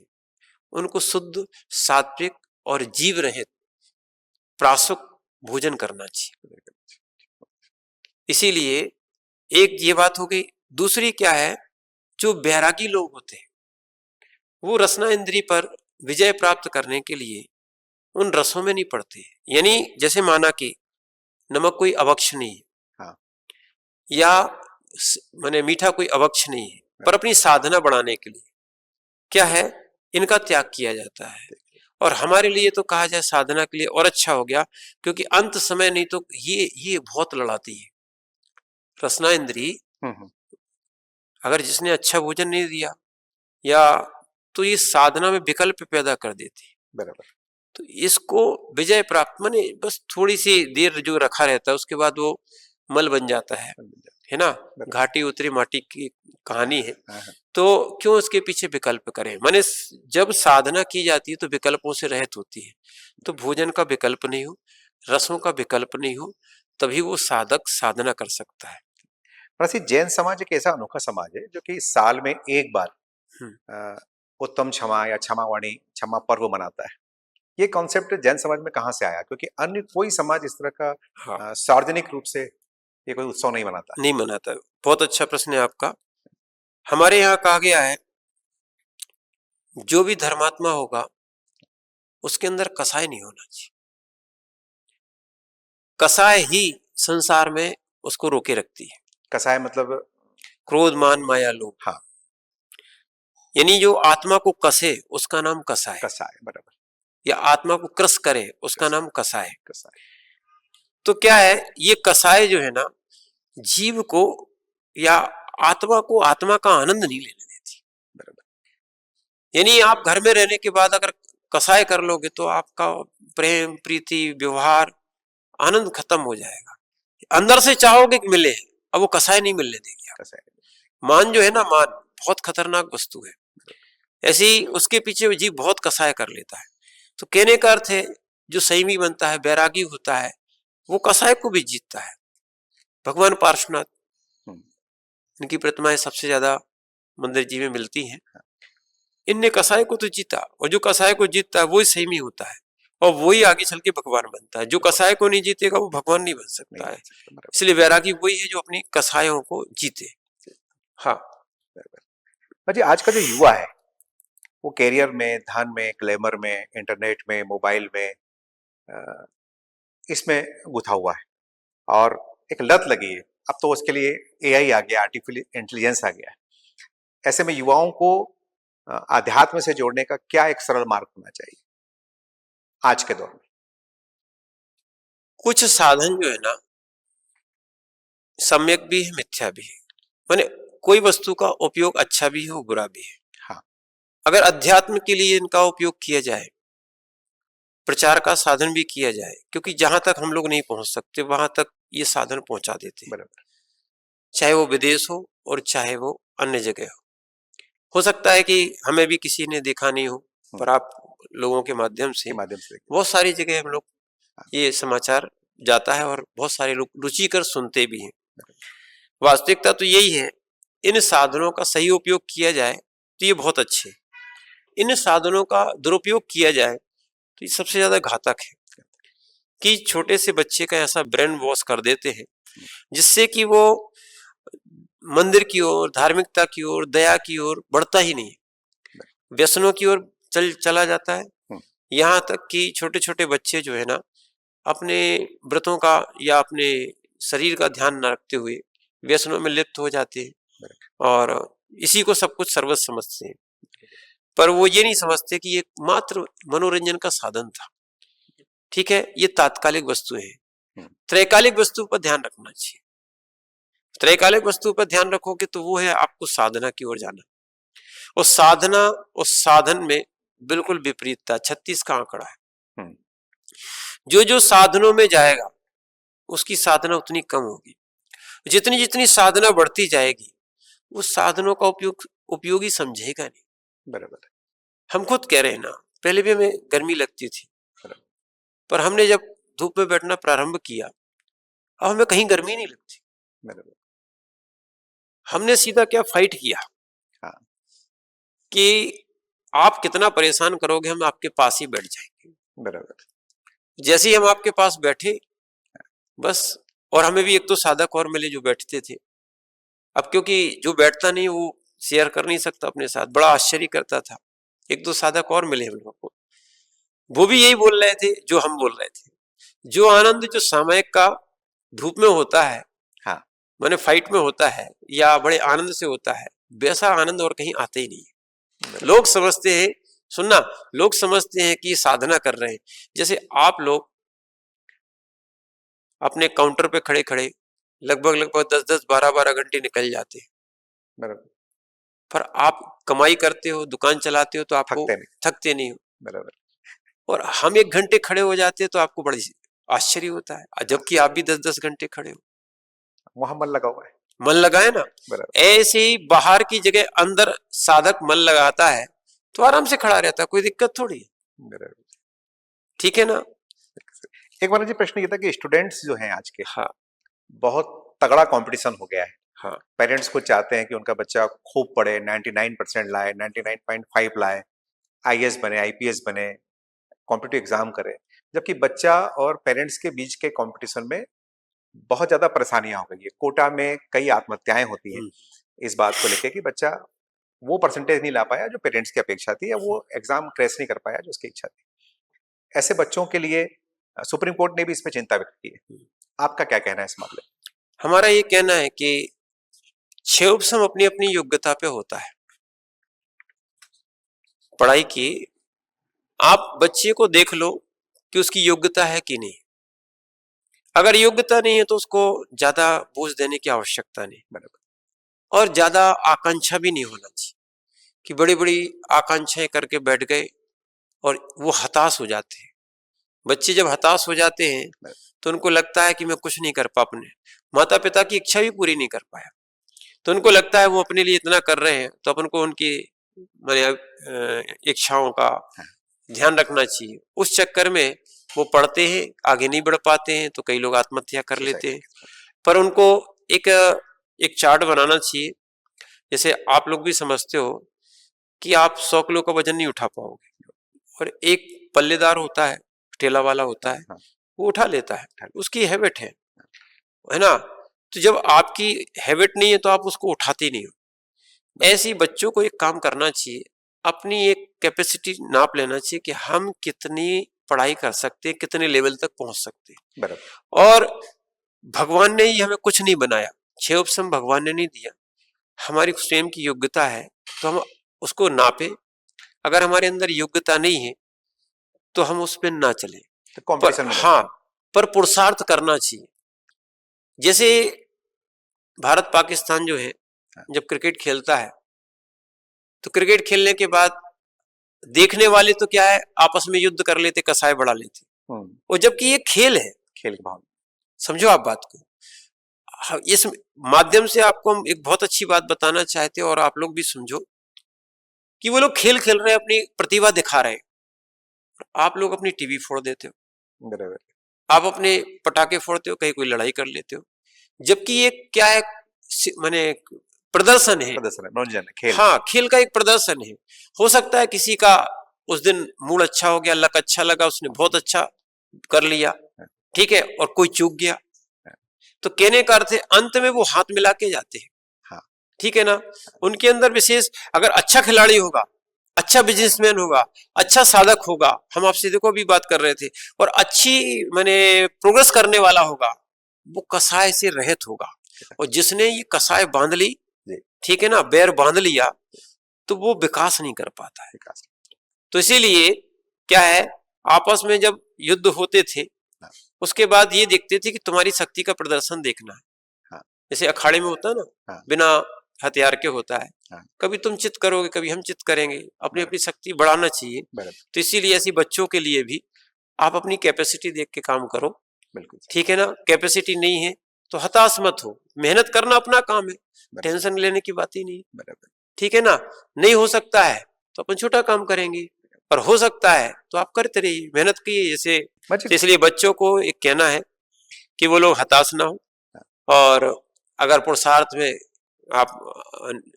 उनको शुद्ध, सात्विक और जीव रहित प्रासुक भोजन करना चाहिए। इसीलिए एक ये बात हो गई। दूसरी क्या है, जो बैरागी लोग होते हैं, वो रसना इंद्री पर विजय प्राप्त करने के लिए उन रसों में नहीं पड़ते। यानी जैसे माना कि नमक कोई अभक्ष नहीं है, हाँ, या माने मीठा कोई अभक्ष नहीं है, पर अपनी साधना बढ़ाने के लिए क्या है, इनका त्याग किया जाता है। और हमारे लिए तो कहा जाए साधना के लिए और अच्छा हो गया, क्योंकि अंत समय नहीं तो ये बहुत लड़ाती है रसना इंद्री। अगर जिसने अच्छा भोजन नहीं दिया या तो ये साधना में विकल्प पैदा कर देती। बराबर। तो इसको विजय प्राप्त माने बस थोड़ी सी देर जो रखा रहता है, उसके बाद वो मल बन जाता है ना। घाटी उतरी माटी की कहानी है। तो क्यों इसके पीछे विकल्प करें। माने जब साधना की जाती है तो विकल्पों से रहित होती है। तो भोजन का विकल्प नहीं हो, रसों का विकल्प नहीं हो, तभी वो साधक साधना कर सकता है। जैन समाज एक ऐसा अनोखा समाज है जो कि साल में एक बार उत्तम क्षमा या क्षमावाणी क्षमा पर्व मनाता है, ये कॉन्सेप्ट जैन समाज में कहाँ से आया? क्योंकि अन्य कोई समाज इस तरह का हाँ, सार्वजनिक रूप से ये कोई उत्सव नहीं मनाता। नहीं मनाता। बहुत अच्छा प्रश्न है आपका। हमारे यहाँ कहा गया है, जो भी धर्मात्मा होगा उसके अंदर कसाय नहीं होना चाहिए। कसाय ही संसार में उसको रोके रखती है। कसाय मतलब? क्रोध, मान, माया, लोभ। हाँ, यानी जो आत्मा को कसे उसका नाम कसाय, कसाय, बराबर। या आत्मा को क्रस करे उसका नाम कसाय। कसाय। तो क्या है, ये कसाय जो है ना, जीव को या आत्मा को आत्मा का आनंद नहीं लेने देती। बराबर। यानी आप घर में रहने के बाद अगर कसाय कर लोगे तो आपका प्रेम, प्रीति, व्यवहार, आनंद खत्म हो जाएगा। अंदर से चाहोगे कि मिले, अब वो कसाय नहीं मिलने देगी आप। कसाय। मान जो है ना, मान बहुत खतरनाक वस्तु है। ऐसे ही उसके पीछे वो जीव बहुत कसाय कर लेता है। तो कहने का अर्थ है, जो संयमी बनता है, बैरागी होता है, वो कसाय को भी जीतता है। भगवान पार्श्वनाथ, इनकी प्रतिमाएं सबसे ज्यादा मंदिर जी में मिलती हैं। इनने कसाय को तो जीता, और जो कसाय को जीतता है वही संयमी होता है, और वही आगे चल के भगवान बनता है। जो कसाय को नहीं जीतेगा वो भगवान नहीं बन सकता है। इसलिए वैरागी वही है जो अपनी कसायों को जीते। हाँ, जी, आज का जो युवा है वो कैरियर में, धन में, ग्लैमर में, इंटरनेट में, मोबाइल में, अ, इसमें गुथा हुआ है और एक लत लगी है। अब तो उसके लिए एआई आ गया, आर्टिफिशियल इंटेलिजेंस आ गया है। ऐसे में युवाओं को अध्यात्म से जोड़ने का क्या एक सरल मार्ग होना चाहिए आज के दौर में? कुछ साधन जो है ना, सम्यक भी है, मिथ्या भी है। माने कोई वस्तु का उपयोग अच्छा भी है और बुरा भी है। हाँ। अगर अध्यात्म के लिए इनका उपयोग किया जाए, प्रचार का साधन भी किया जाए, क्योंकि जहां तक हम लोग नहीं पहुंच सकते वहां तक ये साधन पहुंचा देते हैं। बराबर। चाहे वो विदेश हो और चाहे वो अन्य जगह हो सकता है कि हमें भी किसी ने देखा नहीं हो, पर आप लोगों के माध्यम से बहुत सारी जगह हम लोग ये समाचार जाता है और बहुत सारे लोग रुचिकर सुनते भी हैं। वास्तविकता तो यही है, इन साधनों का सही उपयोग किया जाए तो ये बहुत अच्छे, इन साधनों का दुरुपयोग किया जाए तो ये सबसे ज्यादा घातक है। कि छोटे से बच्चे का ऐसा ब्रेन वॉश कर देते हैं जिससे कि वो मंदिर की ओर, धार्मिकता की ओर, दया की ओर बढ़ता ही नहीं, व्यसनों की ओर चला जाता है। यहाँ तक कि छोटे छोटे बच्चे जो है ना, अपने व्रतों का या अपने शरीर का ध्यान न रखते हुए व्यसनों में लिप्त हो जाते हैं और इसी को सब कुछ सर्वस्व समझते हैं। पर वो ये नहीं समझते कि ये मात्र मनोरंजन का साधन था। ठीक है, ये तात्कालिक वस्तु है। त्रैकालिक वस्तु पर ध्यान रखना चाहिए। त्रैकालिक वस्तु पर ध्यान रखोगे तो वो है आपको साधना की ओर जाना। और साधना और साधन में बिल्कुल विपरीतता, 36 का आंकड़ा है। जो जो साधनों में जाएगा उसकी साधना उतनी कम होगी। जितनी जितनी साधना बढ़ती जाएगी वो साधनों का उपयोगी समझेगा नहीं। बराबर। हम खुद कह रहे हैं ना, पहले भी हमें गर्मी लगती थी, पर हमने जब धूप में बैठना प्रारंभ किया अब हमें कहीं गर्मी नहीं लगती। बराबर। हमने सीधा क्या फाइट किया, हाँ। कि आप कितना परेशान करोगे, हम आपके पास ही बैठ जाएंगे। बराबर। जैसे ही हम आपके पास बैठे बस, और हमें भी एक तो साधक और मिले जो बैठते थे। अब क्योंकि जो बैठता नहीं वो शेयर कर नहीं सकता अपने साथ, बड़ा आश्चर्य करता था। एक दो साधक और मिले हम लोग को, वो भी यही बोल रहे थे जो हम बोल रहे थे। जो आनंद जो सामयिक का धूप में होता है, हाँ, माने फाइट में होता है या बड़े आनंद से होता है, वैसा आनंद और कहीं आता ही नहीं है। लोग समझते हैं, सुनना, लोग समझते हैं कि साधना कर रहे हैं। जैसे आप लोग अपने काउंटर पे खड़े खड़े लगभग 10-10, 12-12 घंटे निकल जाते हैं। बराबर। पर आप कमाई करते हो, दुकान चलाते हो तो आपको थकते नहीं हो। बराबर। और हम 1 घंटे खड़े हो जाते हैं तो आपको बड़ी आश्चर्य होता है, जबकि आप भी 10-10 घंटे खड़े हो। वहां मन लगा हुआ है। मन लगाए ना। ऐसे ही बाहर की जगह अंदर साधक मन लगाता है तो आराम से खड़ा रहता है, कोई दिक्कत थोड़ी है। ठीक है ना। एक बार जी प्रश्न ये था कि स्टूडेंट्स जो हैं आज के, हाँ, बहुत तगड़ा कंपटीशन हो गया है। हाँ पेरेंट्स को चाहते हैं कि उनका बच्चा खूब पढ़े, 99% लाए, 99.5 लाए, आईएएस बने, आईपीएस बने, कॉम्पिटिटिव एग्जाम करे। जबकि बच्चा और पेरेंट्स के बीच के कंपटीशन में बहुत ज्यादा परेशानियां हो गई है। कोटा में कई आत्महत्याएं होती हैं इस बात को लेके कि बच्चा वो परसेंटेज नहीं ला पाया जो पेरेंट्स की अपेक्षा थी, या वो एग्जाम क्रैश नहीं कर पाया जो उसकी इच्छा थी। ऐसे बच्चों के लिए सुप्रीम कोर्ट ने भी इसमें चिंता व्यक्त की है। आपका क्या कहना है इस मामले में? हमारा ये कहना है कि 6 ऑप्शन अपनी अपनी योग्यता पे होता है पढ़ाई की। आप बच्चे को देख लो कि उसकी योग्यता है कि नहीं। अगर योग्यता नहीं है तो उसको ज्यादा बोझ देने की आवश्यकता नहीं, बराबर। और ज्यादा आकांक्षा भी नहीं होना चाहिए कि बड़ी बड़ी आकांक्षाएं करके बैठ गए और वो हताश हो जाते हैं। बच्चे जब हताश हो जाते हैं तो उनको लगता है कि मैं कुछ नहीं कर पा, अपने माता पिता की इच्छा भी पूरी नहीं कर पाया, तो उनको लगता है वो अपने लिए इतना कर रहे हैं तो अपन को उनकी इच्छाओं का ध्यान रखना चाहिए। उस चक्कर में वो पढ़ते हैं, आगे नहीं बढ़ पाते हैं, तो कई लोग आत्महत्या कर लेते हैं। पर उनको एक एक चार्ट बनाना चाहिए। जैसे आप लोग भी समझते हो कि आप 100 किलो का वजन नहीं उठा पाओगे, और एक पल्लेदार होता है, ठेला वाला होता है, वो उठा लेता है, उसकी हैबिट है ना। तो जब आपकी हैबिट नहीं है तो आप उसको उठाते नहीं हो। ऐसे ही बच्चों को एक काम करना चाहिए, अपनी एक कैपेसिटी नाप लेना चाहिए कि हम कितनी पढ़ाई कर सकते हैं, कितने लेवल तक पहुंच सकते हैं। बराबर। और भगवान ने ही हमें कुछ नहीं बनाया, 6 ऑप्शन भगवान ने नहीं दिया, हमारी स्वयं की योग्यता है, तो हम उसको नापे। अगर हमारे अंदर योग्यता नहीं है तो हम उस पर ना चले, तो कंपटीशन में हाँ, पर पुरुषार्थ करना चाहिए। जैसे भारत पाकिस्तान जो है, जब क्रिकेट खेलता है तो क्रिकेट खेलने के बाद देखने वाले तो क्या है, आपस में युद्ध कर लेते, कसाई बढ़ा लेते, और जबकि ये खेल है, खेल की भावना। समझो आप बात को। इस माध्यम से आपको हम एक बहुत अच्छी बात बताना चाहते हैं, और आप लोग भी समझो कि वो लोग खेल खेल रहे हैं, अपनी प्रतिभा दिखा रहे हैं, आप लोग अपनी टीवी फोड़ देते हो, बराबर। आप अपने पटाखे फोड़ते हो, कहीं कोई लड़ाई कर लेते हो, जबकि ये क्या है, माने प्रदर्शन है, मनोरंजन है, खेल। हाँ, खेल का एक प्रदर्शन है। हो सकता है किसी का उस दिन मूड अच्छा हो गया, लक अच्छा लगा, उसने बहुत अच्छा कर लिया, ठीक है, और कोई चूक गया, तो कहने का अर्थ है अंत में वो हाथ मिला के जाते हैं, ठीक है ना। उनके अंदर विशेष, अगर अच्छा खिलाड़ी होगा, अच्छा बिजनेसमैन होगा, अच्छा साधक होगा, हम आपसे देखो अभी बात कर रहे थे, और अच्छी माने प्रोग्रेस करने वाला होगा, वो कसाय से रहित होगा। और जिसने ये कसाय बांध ली, ठीक है ना, बैर बांध लिया, तो वो विकास नहीं कर पाता है। तो इसीलिए क्या है, आपस में जब युद्ध होते थे, उसके बाद ये देखते थे कि तुम्हारी शक्ति का प्रदर्शन देखना है। जैसे अखाड़े में होता है ना, बिना हथियार के होता है, कभी तुम चित करोगे, कभी हम चित करेंगे, अपनी अपनी शक्ति बढ़ाना चाहिए। तो इसीलिए ऐसी बच्चों के लिए भी आप अपनी कैपेसिटी देख के काम करो, बिल्कुल, ठीक है ना। कैपेसिटी नहीं है तो हताश मत हो, मेहनत करना अपना काम है, टेंशन लेने की बात ही नहीं, ठीक है ना। नहीं हो सकता है तो अपन छोटा काम करेंगे, और हो सकता है तो आप करते रहिए, मेहनत कीजिए। जैसे इसलिए बच्चों को एक कहना है कि वो लोग हताश ना हो, और अगर पुरुषार्थ में आप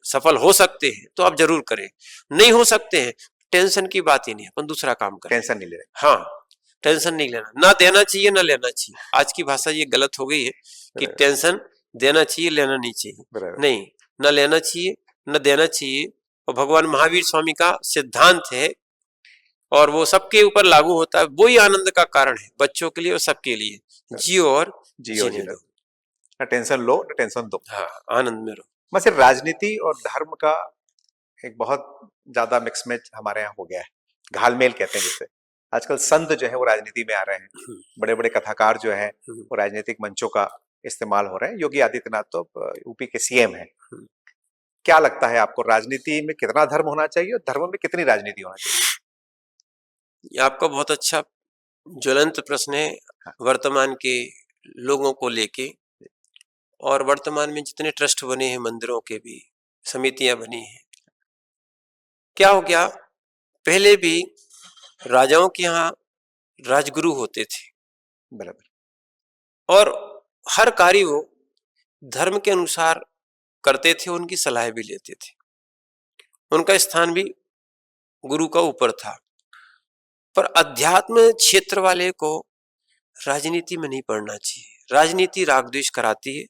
सफल हो सकते हैं तो आप जरूर करें, नहीं हो सकते हैं, टेंशन की बात ही नहीं, अपन दूसरा काम करें, टेंशन नहीं ले रहे। हाँ, टेंशन नहीं लेना, ना देना चाहिए ना लेना चाहिए। आज की भाषा ये गलत हो गई है कि टेंशन देना चाहिए, लेना नहीं चाहिए, नहीं, ना लेना चाहिए ना देना चाहिए। और भगवान महावीर स्वामी का सिद्धांत है, और वो सबके ऊपर लागू होता है, वही आनंद का कारण है, बच्चों के लिए और सबके लिए, जियो और जीने दो, ना टेंशन लो ना टेंशन दो, हाँ, आनंद में रहो। मैं सिर्फ राजनीति और धर्म का एक बहुत ज्यादा मिक्स मैच हमारे यहाँ हो गया है, घालमेल कहते हैं जिसे। आजकल संत जो है वो राजनीति में आ रहे हैं, बड़े बड़े कथाकार जो है वो राजनीतिक मंचों का इस्तेमाल हो रहे हैं। योगी आदित्यनाथ तो यूपी के सीएम हैं। क्या लगता है आपको, राजनीति में कितना धर्म होना चाहिए और धर्म में कितनी राजनीति होना चाहिए? ये आपका बहुत अच्छा ज्वलंत प्रश्न है वर्तमान के लोगों को लेके। और वर्तमान में जितने ट्रस्ट बने हैं, मंदिरों के भी समितियां बनी हैं, क्या हो गया, पहले भी राजाओं के यहाँ राजगुरु होते थे, बराबर, और हर कार्य वो धर्म के अनुसार करते थे, उनकी सलाह भी लेते थे। उनका स्थान भी गुरु का ऊपर था। पर अध्यात्म क्षेत्र वाले को राजनीति में नहीं पड़ना चाहिए। राजनीति राग द्वेष कराती है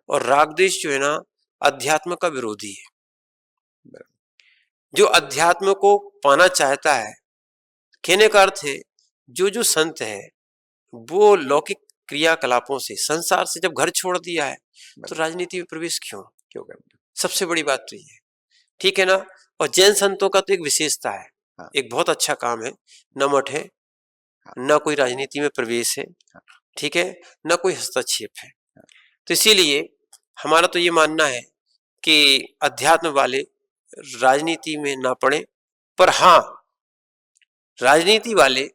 और राग द्वेष जो है ना अध्यात्म का विरोधी है। जो अध्यात्म को पाना चाहता है, कहने का अर्थ है जो जो संत है वो लौकिक क्रियाकलापों से, संसार से जब घर छोड़ दिया है तो राजनीति में प्रवेश क्यों करना? सबसे बड़ी बात तो ये है, ठीक है ना। और जैन संतों का तो एक विशेषता है, एक बहुत अच्छा काम है, न मठ है, न कोई राजनीति में प्रवेश है, ठीक है, न कोई हस्तक्षेप है। तो इसीलिए हमारा तो ये मानना है कि अध्यात्म वाले राजनीति में ना पड़े, पर हाँ राजनीति वाले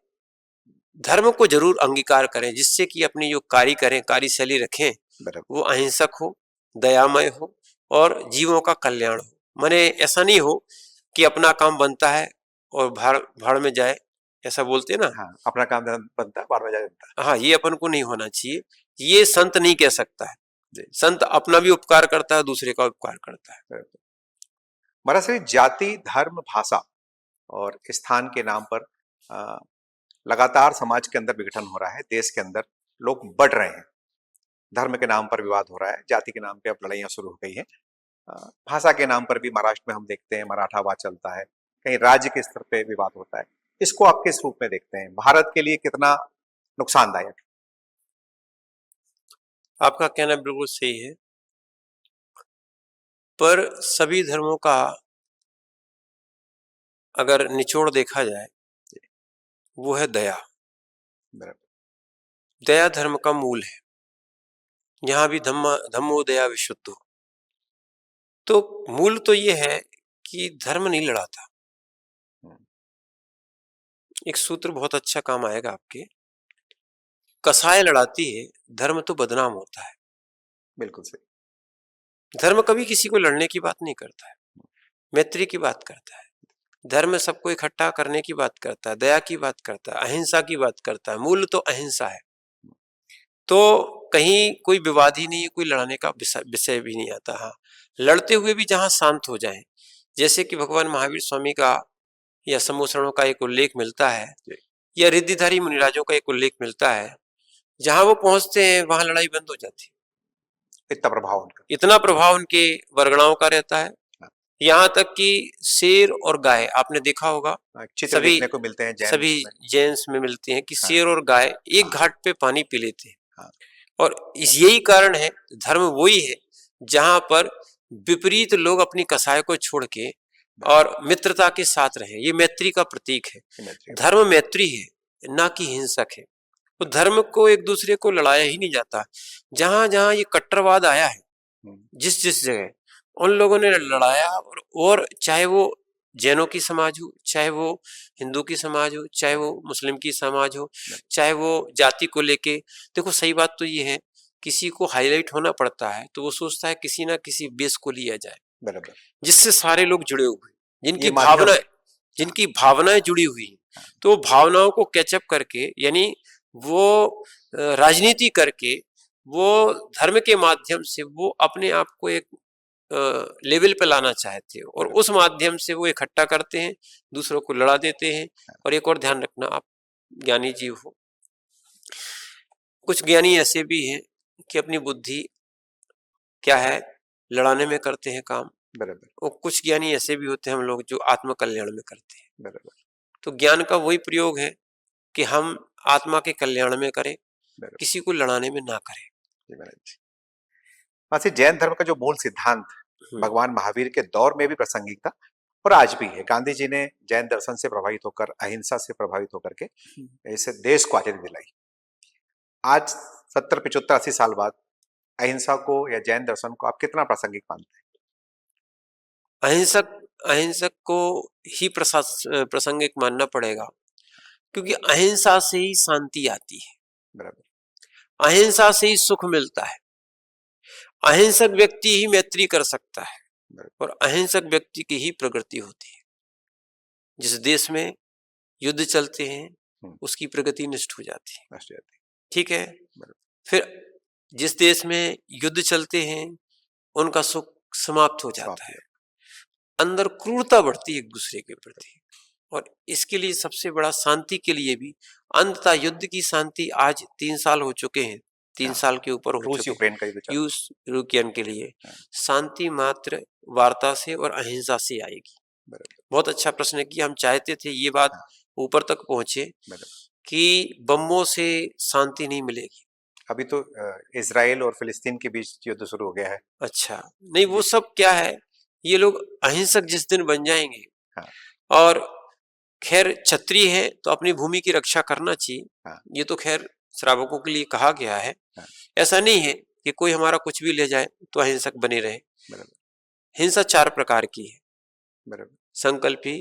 धर्म को जरूर अंगीकार करें, जिससे कि अपनी जो कार्य करें, कार्यशैली रखें, वो अहिंसक हो, दयामय हो और जीवों का कल्याण हो। माने ऐसा नहीं हो कि अपना काम बनता है और भाड़ में जाए, ऐसा बोलते हैं ना। हाँ, अपना काम बनता है, भाड़ में जाए। हाँ, ये अपन को नहीं होना चाहिए। ये संत नहीं कह सकता है। संत अपना भी उपकार करता है, दूसरे का उपकार करता है। महाराज श्री, जाति, धर्म, भाषा और स्थान के नाम पर लगातार समाज के अंदर विघटन हो रहा है। देश के अंदर लोग बढ़ रहे हैं, धर्म के नाम पर विवाद हो रहा है, जाति के नाम पे अब लड़ाइयां शुरू हो गई हैं। भाषा के नाम पर भी महाराष्ट्र में हम देखते हैं मराठावाद चलता है, कहीं राज्य के स्तर पे विवाद होता है। इसको आप किस रूप में देखते हैं? भारत के लिए कितना नुकसानदायक? आपका कहना बिल्कुल सही है, पर सभी धर्मों का अगर निचोड़ देखा जाए वो है दया। दया धर्म का मूल है। यहाँ भी धम्मो दया विशुद्धो। तो मूल तो ये है कि धर्म नहीं लड़ाता। एक सूत्र बहुत अच्छा काम आएगा आपके, कसाय लड़ाती है, धर्म तो बदनाम होता है। बिल्कुल सही। धर्म कभी किसी को लड़ने की बात नहीं करता है, मैत्री की बात करता है। धर्म सबको इकट्ठा करने की बात करता है, दया की बात करता है, अहिंसा की बात करता है। मूल तो अहिंसा है। तो कहीं कोई विवाद ही नहीं है, कोई लड़ने का विषय भी नहीं आता। हाँ, लड़ते हुए भी जहां शांत हो जाए, जैसे कि भगवान महावीर स्वामी का या समूसरणों का एक उल्लेख मिलता है, या रिद्धिधारी मुनिराजों का एक उल्लेख मिलता है, जहां वो पहुंचते हैं वहां लड़ाई बंद हो जाती है। इतना प्रभाव उनके वर्गणाओं का रहता है। यहाँ तक कि शेर और गाय, आपने देखा होगा, सभी देखने को मिलते हैं, सभी जैन्स में मिलते हैं कि शेर और गाय एक घाट पे पानी पी लेते हैं। और यही कारण है, धर्म वही है जहां पर विपरीत लोग अपनी कसाय को छोड़ के और मित्रता के साथ रहे। ये मैत्री का प्रतीक है। धर्म मैत्री है, ना कि हिंसक है। तो धर्म को एक दूसरे को लड़ाया ही नहीं जाता। जहां जहां ये कट्टरवाद आया है, जिस जिस जगह उन लोगों ने लड़ाया, और चाहे वो जैनों की समाज हो, चाहे वो हिंदू की समाज हो, चाहे वो मुस्लिम की समाज हो, चाहे वो जाति को लेके। देखो सही बात तो ये है, किसी को हाईलाइट होना पड़ता है तो वो सोचता है किसी ना किसी बेस को लिया जाए, बराबर, जिससे सारे लोग जुड़े हुए, जिनकी भावनाएं जुड़ी हुई, तो भावनाओं को कैचअप करके, यानी वो राजनीति करके, वो धर्म के माध्यम से वो अपने आप को एक लेवल पे लाना चाहते हैं, और उस माध्यम से वो इकट्ठा करते हैं, दूसरों को लड़ा देते हैं। और एक और ध्यान रखना, आप ज्ञानी जीव हो, कुछ ज्ञानी ऐसे भी हैं कि अपनी बुद्धि क्या है लड़ाने में करते हैं काम, बराबर, और कुछ ज्ञानी ऐसे भी होते हैं हम लोग जो आत्म कल्याण में करते हैं, बराबर। तो ज्ञान का वही प्रयोग है कि हम आत्मा के कल्याण में करें, किसी को लड़ाने में ना करें। जैन धर्म का जो मूल सिद्धांत भगवान महावीर के दौर में भी प्रासंगिक था और आज भी है। गांधी जी ने जैन दर्शन से प्रभावित होकर, अहिंसा से प्रभावित होकर के इस देश को आजादी दिलाई। आज 70, 75, 80 साल बाद अहिंसा को या जैन दर्शन को आप कितना प्रासंगिक मानते हैं? अहिंसक को ही प्रासंगिक मानना पड़ेगा, क्योंकि अहिंसा से ही शांति आती है, बराबर। अहिंसा से ही सुख मिलता है। अहिंसक व्यक्ति ही मैत्री कर सकता है, और अहिंसक व्यक्ति की ही प्रगति होती है। जिस देश में युद्ध चलते हैं उसकी प्रगति नष्ट हो जाती है, ठीक है। फिर जिस देश में युद्ध चलते हैं उनका सुख समाप्त हो जाता है, अंदर क्रूरता बढ़ती है एक दूसरे के प्रति। और इसके लिए सबसे बड़ा शांति के लिए भी अंततः युद्ध की शांति आज 3 साल हो चुके हैं, 3 साल के ऊपर हो रूस चुके यूक्रेन का युद्ध चल रहा है। रूस यूक्रेन के लिए शांति मात्र वार्ता से और अहिंसा से आएगी। बहुत अच्छा प्रश्न किया। हम चाहते थे ये बात ऊपर तक पहुंचे कि बमों से शांति नहीं मिलेगी। अभी तो इजराइल और फिलिस्तीन के बीच युद्ध शुरू हो गया है। अच्छा, नहीं वो सब क्या है, ये लोग अहिंसक जिस दिन बन जाएंगे, और खैर क्षत्रिय है तो अपनी भूमि की रक्षा करना चाहिए, ये तो खैर श्रावकों के लिए कहा गया है। ऐसा नहीं है कि कोई हमारा कुछ भी ले जाए तो अहिंसक बने रहे। हिंसा 4 प्रकार की है, संकल्पी,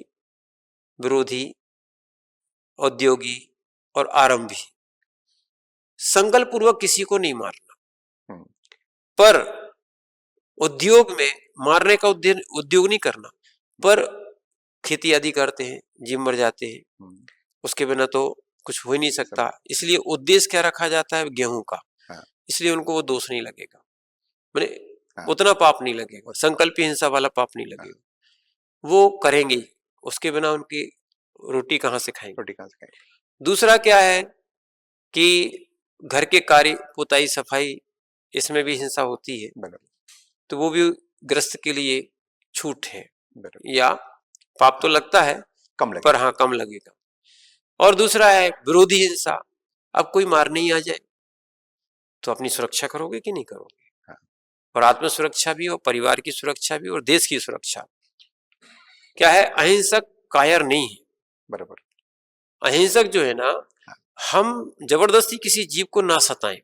विरोधी, औद्योगी और आरंभी। संकल्प पूर्वक किसी को नहीं मारना, पर उद्योग में मारने का उद्योग नहीं करना, पर खेती आदि करते हैं, जीव मर जाते हैं, उसके बिना तो कुछ हो ही नहीं सकता। इसलिए उद्देश्य क्या रखा जाता है, गेहूं का, इसलिए उनको वो दोष नहीं लगेगा, मैंने उतना पाप नहीं लगेगा, संकल्पी हिंसा वाला पाप नहीं लगेगा। वो करेंगे, उसके बिना उनकी रोटी कहाँ से खाएंगे। दूसरा क्या है कि घर के कार्य, पुताई, सफाई, इसमें भी हिंसा होती है, तो वो भी ग्रस्त के लिए छूट है, या पाप तो लगता है कम लगेगा, पर हाँ कम लगेगा। और दूसरा है विरोधी हिंसा। अब कोई मारने ही आ जाए तो अपनी सुरक्षा करोगे कि नहीं करोगे, और आत्म सुरक्षा भी और परिवार की सुरक्षा भी और देश की सुरक्षा। क्या है, अहिंसक कायर नहीं है, बराबर। अहिंसक जो है ना, हम जबरदस्ती किसी जीव को ना सताएं,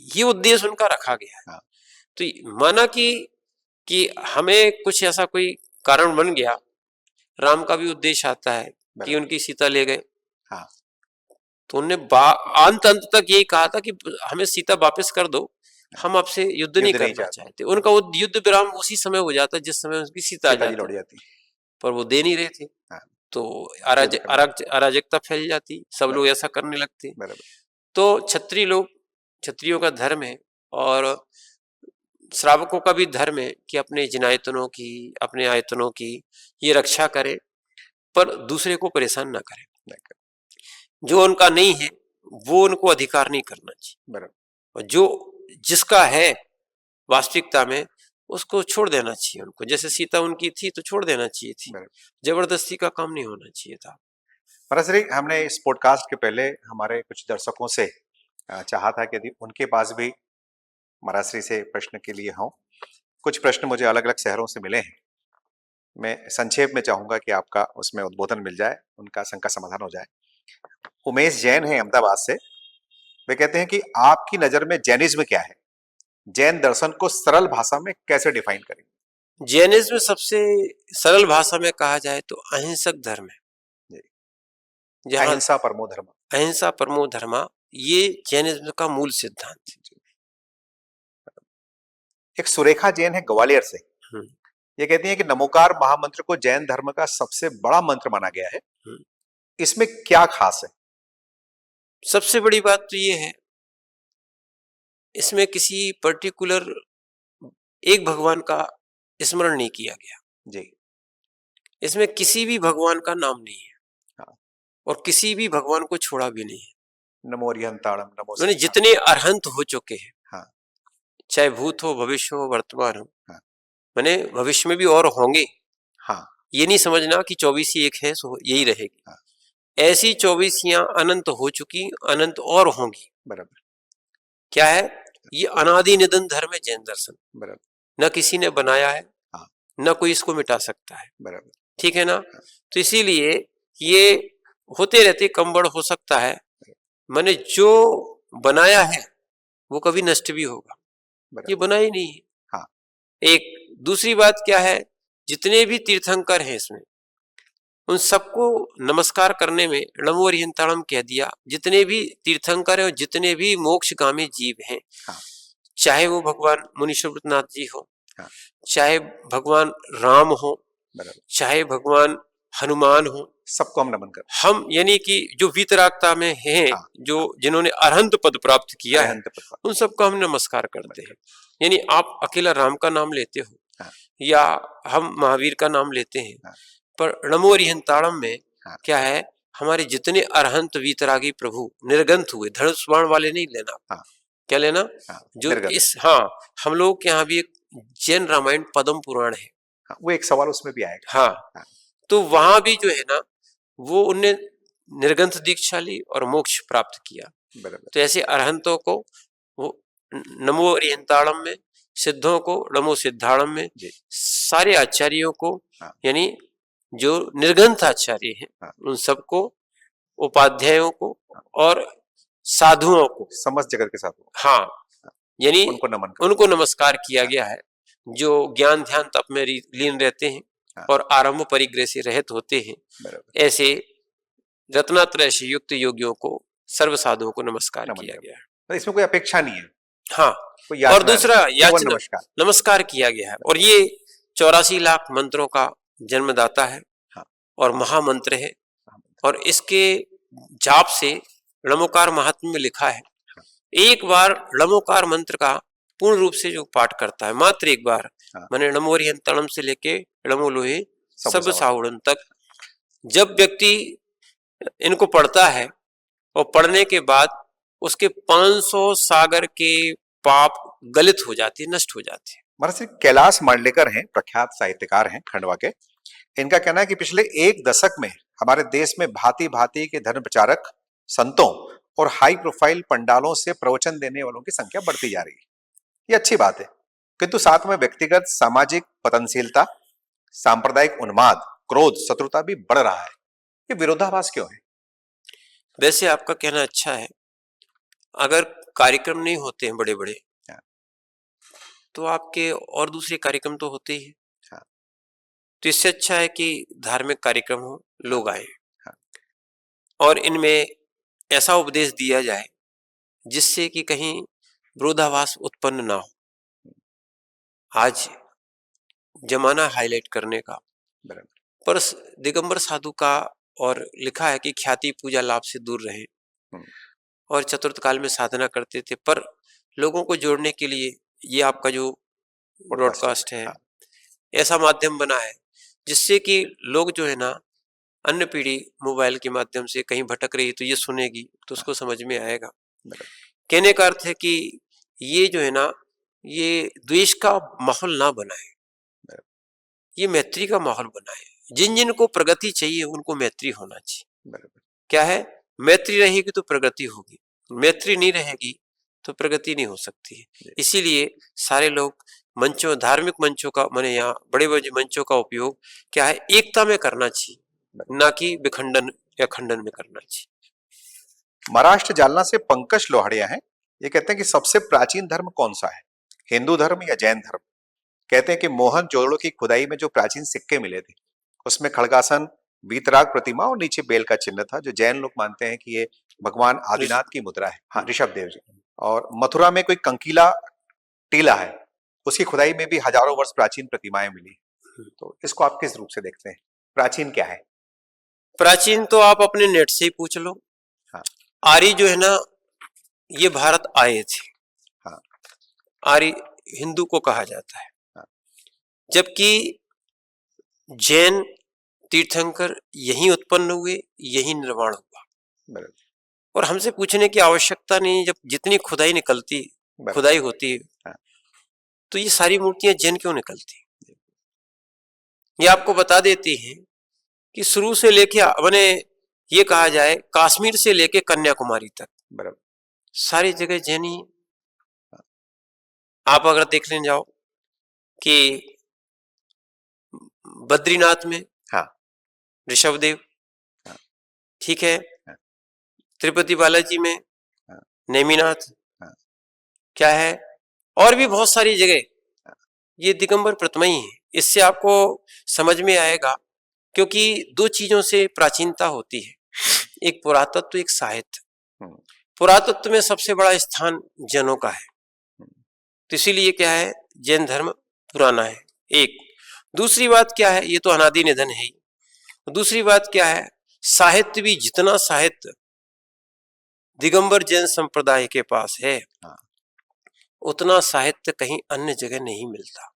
ये उद्देश्य उनका रखा गया है। तो माना कि हमें कुछ ऐसा कोई कारण बन गया, राम का भी उद्देश्य आता है कि उनकी सीता ले गए, तो उन्होंने अंत तक यही कहा था कि हमें सीता वापस कर दो, हम आपसे युद्ध नहीं करना चाहते। उनका युद्ध विराम उसी समय हो जाता है जिस समय उनकी सीता लौट जाती, पर वो दे नहीं रहे थे, तो अराजकता फैल जाती, सब लोग ऐसा करने लगते। तो क्षत्रियों का धर्म है और श्रावकों का भी धर्म है कि अपने जिनायतनों की, अपने आयतनों की ये रक्षा करें, पर दूसरे को परेशान ना करें। जो उनका नहीं है वो उनको अधिकार नहीं करना चाहिए, और जो जिसका है वास्तविकता में उसको छोड़ देना चाहिए उनको। जैसे सीता उनकी थी तो छोड़ देना चाहिए थी, जबरदस्ती का काम नहीं होना चाहिए था। महाराज, हमने इस पॉडकास्ट के पहले हमारे कुछ दर्शकों से चाहा था कि यदि उनके पास भी महाराज श्री से प्रश्न के लिए हों। कुछ प्रश्न मुझे अलग अलग शहरों से मिले हैं, मैं संक्षेप में चाहूंगा कि आपका उसमें उद्बोधन मिल जाए, उनका शंका समाधान हो जाए। उमेश जैन है अहमदाबाद से, वे कहते हैं कि आपकी नजर में जैनिज्म क्या है, जैन दर्शन को सरल भाषा में कैसे डिफाइन करेंगे? जैनिज्म सबसे सरल भाषा में कहा जाए तो अहिंसक धर्म है, अहिंसा परमो धर्म, अहिंसा परमो धर्म, ये जैनिज्म का मूल सिद्धांत है। एक सुरेखा जैन है ग्वालियर से, ये कहती हैं कि नमोकार महामंत्र को जैन धर्म का सबसे बड़ा मंत्र माना गया है, इसमें क्या खास है? सबसे बड़ी बात तो ये है, इसमें किसी पर्टिकुलर एक भगवान का स्मरण नहीं किया गया जी, इसमें किसी भी भगवान का नाम नहीं है, और किसी भी भगवान को छोड़ा भी नहीं है। नमो अरिहंताणम, नमो, जितने अरहंत हो चुके हैं, चाहे भूत हो, भविष्य हो, वर्तमान हो, मैंने भविष्य में भी और होंगे, ये नहीं समझना कि 24 ही एक है सो यही रहेगी। ऐसी 24 अनंत हो चुकी, अनंत और होंगी, बराबर। क्या है, ये अनादि निधन धर्म है जैन दर्शन, बराबर। न किसी ने बनाया है, न कोई इसको मिटा सकता है, बराबर, ठीक है ना। तो इसीलिए ये होते रहते कम बढ़ हो सकता है, मैंने जो बनाया है वो कभी नष्ट भी होगा, ये बना ही नहीं है। एक दूसरी बात क्या है, जितने भी तीर्थंकर हैं इसमें, उन सबको नमस्कार करने में नमो अरिहंताणम कह दिया। जितने भी तीर्थंकर हैं और जितने भी मोक्षगामी जीव हैं, चाहे वो भगवान मुनीश्वरनाथ जी हो, चाहे भगवान राम हो, चाहे भगवान हनुमान हो, सबको हम नमन कर, हम यानी कि जो वीतरागता में हैं, जो जिन्होंने अरहंत पद प्राप्त किया है, उन सबको हम नमस्कार करते हैं। यानी आप अकेला राम का नाम लेते हो या हम महावीर का नाम लेते हैं, हाँ। पर नमो अरिहंताणम में हाँ। क्या है, हमारे जितने अरहंत वीतरागी प्रभु निर्गंत हुए, धनुष बाण वाले नहीं लेना। हाँ। क्या लेना? हाँ, जो निर्गत। इस, हाँ, हम लोगों के यहाँ भी एक जैन रामायण पद्म पुराण है। हाँ, वो एक सवाल उसमें भी आएगा। हाँ, हाँ। तो वहां भी जो है ना, वो उनने निर्गंथ दीक्षा ली और मोक्ष प्राप्त किया। बराबर। तो ऐसे अरहंतों को वो नमो अरिहंताणम में, सिद्धों को नमो सिद्धाणम में, जी। सारे आचार्यों को, हाँ। यानी जो निर्गंथ आचार्य हैं, हाँ। उन सबको, उपाध्यायों को और साधुओं को, समस्त जगत के साथ हाँ, यानी उनको नमन उनको नमस्कार किया गया है, जो ज्ञान ध्यान तप में लीन रहते हैं हाँ। और आरंभ परिग्रह से रहित होते हैं। बराबर। ऐसे रत्नात्रय से युक्त योगियों को, सर्व साधुओं को नमस्कार नमन किया करते गया है। तो इसमें कोई अपेक्षा नहीं है, हाँ, कोई और याचना दूसरा नहीं, केवल याचना, नमस्कार। नमस्कार किया गया है। और ये 84 लाख मंत्रों का जन्मदाता है। हाँ। और महामंत्र है। और इसके जाप से णमोकार महात्म्य में लिखा है, एक बार णमोकार मंत्र का पूर्ण रूप से जो पाठ करता है, मात्र एक बार, हाँ। माने नमो अरिहंताणम से लेके नमो लोहे सब सब साहुड़न तक, जब व्यक्ति इनको पढ़ता है और पढ़ने के बाद उसके 500 सागर के पाप गलित हो जाते हैं, नष्ट हो जाते हैं। महर्षि कैलाश मांडलेकर हैं, प्रख्यात साहित्यकार हैं खंडवा के। इनका कहना है कि पिछले एक दशक में हमारे देश में भांति भांति के धर्म प्रचारक, संतों और हाई प्रोफाइल पंडालों से प्रवचन देने वालों की संख्या बढ़ती जा रही है। ये अच्छी बात है, किंतु साथ में व्यक्तिगत सामाजिक पतनशीलता, सांप्रदायिक उन्माद, क्रोध, शत्रुता भी बढ़ रहा है। ये विरोधाभास क्यों है? वैसे आपका कहना अच्छा है, अगर कार्यक्रम नहीं होते हैं बड़े बड़े, तो आपके और दूसरे कार्यक्रम तो होते ही। हाँ। तो इससे अच्छा है कि धार्मिक कार्यक्रम हो, लोग आए। हाँ। और इनमें ऐसा उपदेश दिया जाए जिससे कि कहीं विरोधाभास उत्पन्न ना हो। आज जमाना हाईलाइट करने का, पर दिगंबर साधु का और लिखा है कि ख्याति पूजा लाभ से दूर रहे और चतुर्थ काल में साधना करते थे। पर लोगों को जोड़ने के लिए ये आपका जो ब्रॉडकास्ट है, ऐसा माध्यम बना है जिससे कि लोग जो है ना, अन्य पीढ़ी मोबाइल के माध्यम से कहीं भटक रही तो ये सुनेगी तो उसको समझ में आएगा। कहने का अर्थ है कि ये जो है ना, ये द्वेष का माहौल ना बनाए, ये मैत्री का माहौल बनाए। जिन जिन को प्रगति चाहिए उनको मैत्री होना चाहिए। क्या है? मैत्री रहेगी तो प्रगति होगी, मैत्री नहीं रहेगी तो प्रगति नहीं हो सकती है। इसीलिए सारे लोग मंचों, धार्मिक मंचों का, माने यहाँ बड़े बड़े मंचों का उपयोग क्या है, एकता में करना चाहिए, ना कि विखंडन या खंडन में करना चाहिए। महाराष्ट्र जालना से पंकज लोहाड़िया हैं। ये कहते हैं कि सबसे प्राचीन धर्म कौन सा है, हिंदू धर्म या जैन धर्म? कहते हैं कि मोहनजोदड़ो की खुदाई में जो प्राचीन सिक्के मिले थे, उसमें खड़गासन, वीतराग प्रतिमा और नीचे बेल का चिन्ह था, जो जैन लोग मानते हैं कि ये भगवान आदिनाथ की मुद्रा है। हाँ, ऋषभ देव जी। और मथुरा में कोई कंकीला टीला है, उसकी खुदाई में भी हजारों वर्ष प्राचीन प्रतिमाएं मिली। तो इसको आप किस रूप से देखते हैं? प्राचीन क्या है? प्राचीन तो आप अपने नेट से ही पूछ लो। हाँ। आर्य जो है ना, ये भारत आए थे। हाँ। आर्य हिंदू को कहा जाता है। हाँ। जबकि जैन तीर्थंकर यहीं उत्पन्न हुए, यहीं निर्माण हुआ। और हमसे पूछने की आवश्यकता नहीं, जब जितनी खुदाई निकलती, खुदाई होती है, हाँ। तो ये सारी मूर्तियां जैन क्यों निकलती? ये आपको बता देती हैं कि शुरू से लेके, मैंने ये कहा जाए कश्मीर से लेके कन्याकुमारी तक सारी जगह जैन ही। आप अगर देखने जाओ कि बद्रीनाथ में ऋषभ देव, ठीक है, तिरुपति बालाजी में नेमिनाथ, क्या है, और भी बहुत सारी जगह ये दिगंबर प्रतिमा ही है। इससे आपको समझ में आएगा, क्योंकि दो चीजों से प्राचीनता होती है, एक पुरातत्व, एक साहित्य। पुरातत्व में सबसे बड़ा स्थान जैनों का है, तो इसीलिए क्या है, जैन धर्म पुराना है। एक दूसरी बात क्या है, ये तो अनादि निधन है ही। दूसरी बात क्या है, साहित्य भी, जितना साहित्य दिगंबर जैन संप्रदाय के पास है, उतना साहित्य कहीं अन्य जगह नहीं मिलता।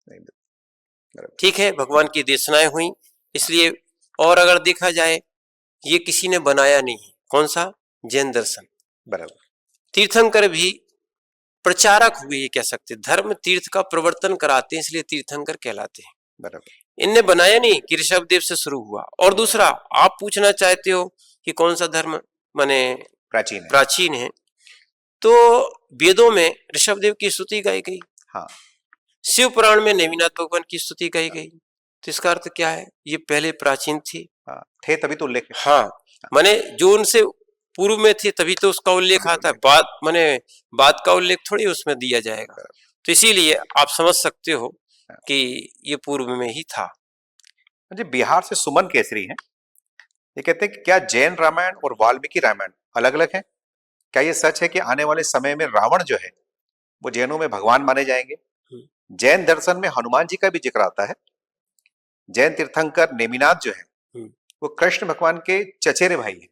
बराबर। ठीक है, भगवान की देशनाएं हुई इसलिए। और अगर देखा जाए ये किसी ने बनाया नहीं, कौन सा? जैन दर्शन। बराबर। तीर्थंकर भी प्रचारक हुए, ये कह सकते, धर्म तीर्थ का प्रवर्तन कराते हैं इसलिए तीर्थंकर कहलाते हैं। बराबर। इनने बनाया नहीं कि ऋषभदेव से शुरू हुआ। और दूसरा, आप पूछना चाहते हो कि कौन सा धर्म माने प्राचीन है। प्राचीन है, तो वेदों में ऋषभदेव की स्तुति गाई गई, हाँ। शिव पुराण में नेमिनाथ भगवान की स्तुति गाई गई। तो इसका अर्थ क्या है? ये पहले प्राचीन थे। हाँ, थे तभी तो उल्लेख है। हाँ, माने जो उनसे पूर्व में थे तभी तो उसका उल्लेख आता है, बाद माने बाद का उल्लेख थोड़ी उसमें दिया जाएगा। तो इसीलिए आप समझ सकते हो कि ये पूर्व में ही था। जी, बिहार से सुमन केसरी हैं। ये कहते हैं कि क्या जैन रामायण और वाल्मीकि रामायण अलग अलग हैं? क्या ये सच है कि आने वाले समय में रावण जो है वो जैनों में भगवान माने जाएंगे? जैन दर्शन में हनुमान जी का भी जिक्र आता है। जैन तीर्थंकर नेमिनाथ जो है वो कृष्ण भगवान के चचेरे भाई हैं।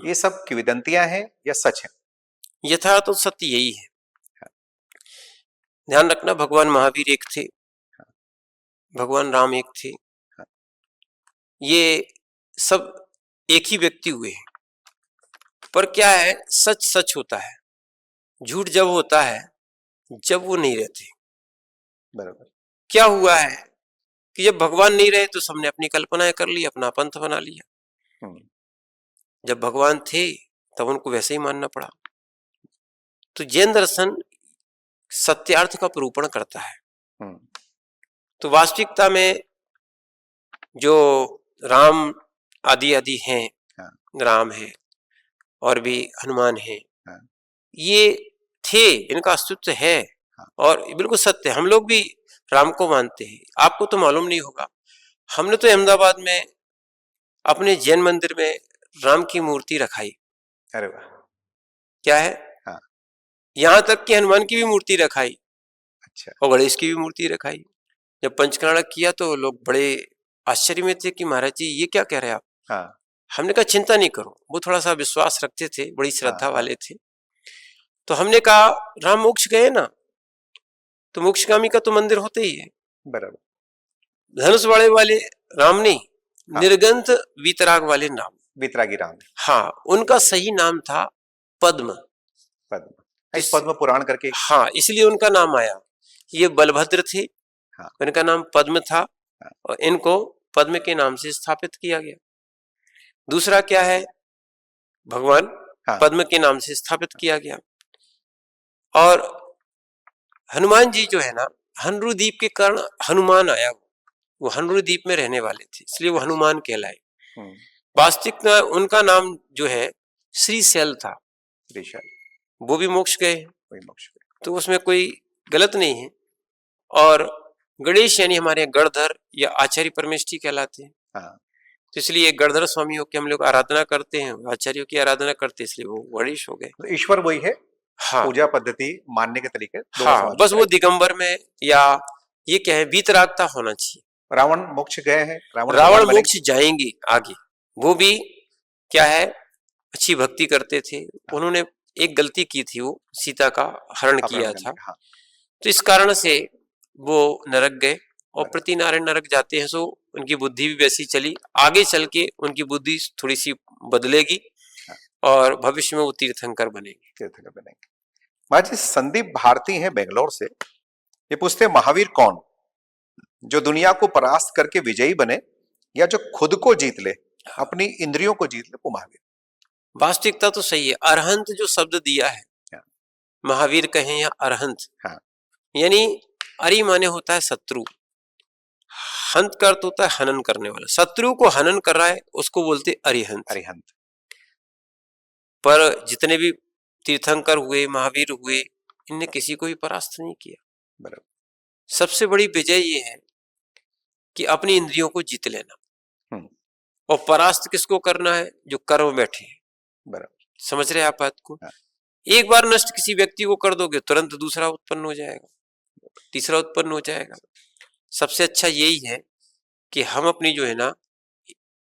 ये सब किंवदंतियां हैं या सच है? यथार्थ तो सत्य यही है। ध्यान रखना, भगवान महावीर एक थे, भगवान राम एक थे, ये सब एक ही व्यक्ति हुए हैं। पर क्या है, सच सच होता है, झूठ जब होता है जब वो नहीं रहते। बराबर। क्या हुआ है कि जब भगवान नहीं रहे तो सबने अपनी कल्पनाएं कर ली, अपना पंथ बना लिया। जब भगवान थे तब उनको वैसे ही मानना पड़ा। तो जैन दर्शन सत्यार्थ का प्रूपण करता है। तो वास्तविकता में जो राम आदि आदि हैं, राम है और भी हनुमान है, ये थे, इनका अस्तित्व है और बिल्कुल सत्य। हम लोग भी राम को मानते हैं, आपको तो मालूम नहीं होगा, हमने तो अहमदाबाद में अपने जैन मंदिर में राम की मूर्ति रखाई। अरे वाह! क्या है? हाँ। यहाँ तक कि हनुमान की भी मूर्ति रखाई। अच्छा। और गणेश की भी मूर्ति रखाई। जब पंचकर्णक किया तो लोग बड़े आश्चर्य में थे कि महाराज जी ये क्या कह रहे हैं आप? हाँ। हमने कहा चिंता नहीं करो, वो थोड़ा सा विश्वास रखते थे, बड़ी श्रद्धा हाँ। वाले थे। तो हमने कहा राम मोक्ष गए ना, तो मोक्षगामी का तो मंदिर होते ही है। बराबर। धनुष वाले राम नहीं, हाँ। निर्गंथ वीतराग वाले नाम, वितरागी राम। हाँ, उनका सही नाम था पद्म। पद्म, पद्म पुराण करके। हाँ, इसलिए उनका नाम आया। ये बलभद्र थे, हाँ। इनका नाम पद्म था। हाँ। और इनको पद्म के नाम से स्थापित किया गया। दूसरा क्या है, भगवान पद्म के नाम से स्थापित किया गया। और हनुमान जी जो है ना, हनुद्वीप के कारण हनुमान आया, वो हनुद्वीप में रहने वाले थे इसलिए वो हनुमान कहलाए। वास्तविक में उनका नाम जो है श्रीशैल था। वो भी मोक्ष गए, तो उसमें कोई गलत नहीं है। और गणेश यानी हमारे गणधर या आचार्य परमेष्ठी कहलाते हैं। तो इसलिए गणधर स्वामियों की हम लोग आराधना करते हैं, आचार्यों की आराधना करते हैं, इसलिए वो गणेश हो गए। तो ईश्वर वही है। हाँ, पूजा पद्धति मानने के तरीके। हाँ, बस वो दिगंबर में या ये क्या है, वीतरागता होना चाहिए। रावण मोक्ष गए हैं, रावण मोक्ष जाएंगे आगे। वो भी क्या है, अच्छी भक्ति करते थे। उन्होंने एक गलती की थी, वो सीता का हरण किया था। तो इस कारण से वो नरक गए और प्रतिनारायण नरक जाते हैं। सो उनकी बुद्धि भी वैसी चली, आगे चल के उनकी बुद्धि थोड़ी सी बदलेगी और भविष्य में वो तीर्थंकर बनेंगे। महाराज जी, संदीप भारती हैं बेंगलोर से। ये पूछते हैं महावीर कौन, जो दुनिया को परास्त करके विजयी बने या जो खुद को जीत ले, अपनी इंद्रियों को जीत ले, वो महावीर? वास्तविकता तो सही है। अरहंत जो शब्द दिया है, महावीर कहें या अरहंत, यानी अरि माने होता है शत्रु, हंत का अर्थ होता है हनन करने वाला। शत्रु को हनन कर रहा है उसको बोलते अरिहंत। पर जितने भी तीर्थंकर हुए, महावीर हुए, इनने किसी को भी परास्त नहीं किया। बराबर। सबसे बड़ी विजय ये है कि अपनी इंद्रियों को जीत लेना। और परास्त किसको करना है? जो कर्म बैठे हैं। बराबर। समझ रहे हैं आप बात को? एक बार नष्ट किसी व्यक्ति को कर दोगे, तुरंत दूसरा उत्पन्न हो जाएगा, तीसरा उत्पन्न हो जाएगा। सबसे अच्छा यही है कि हम अपनी जो है ना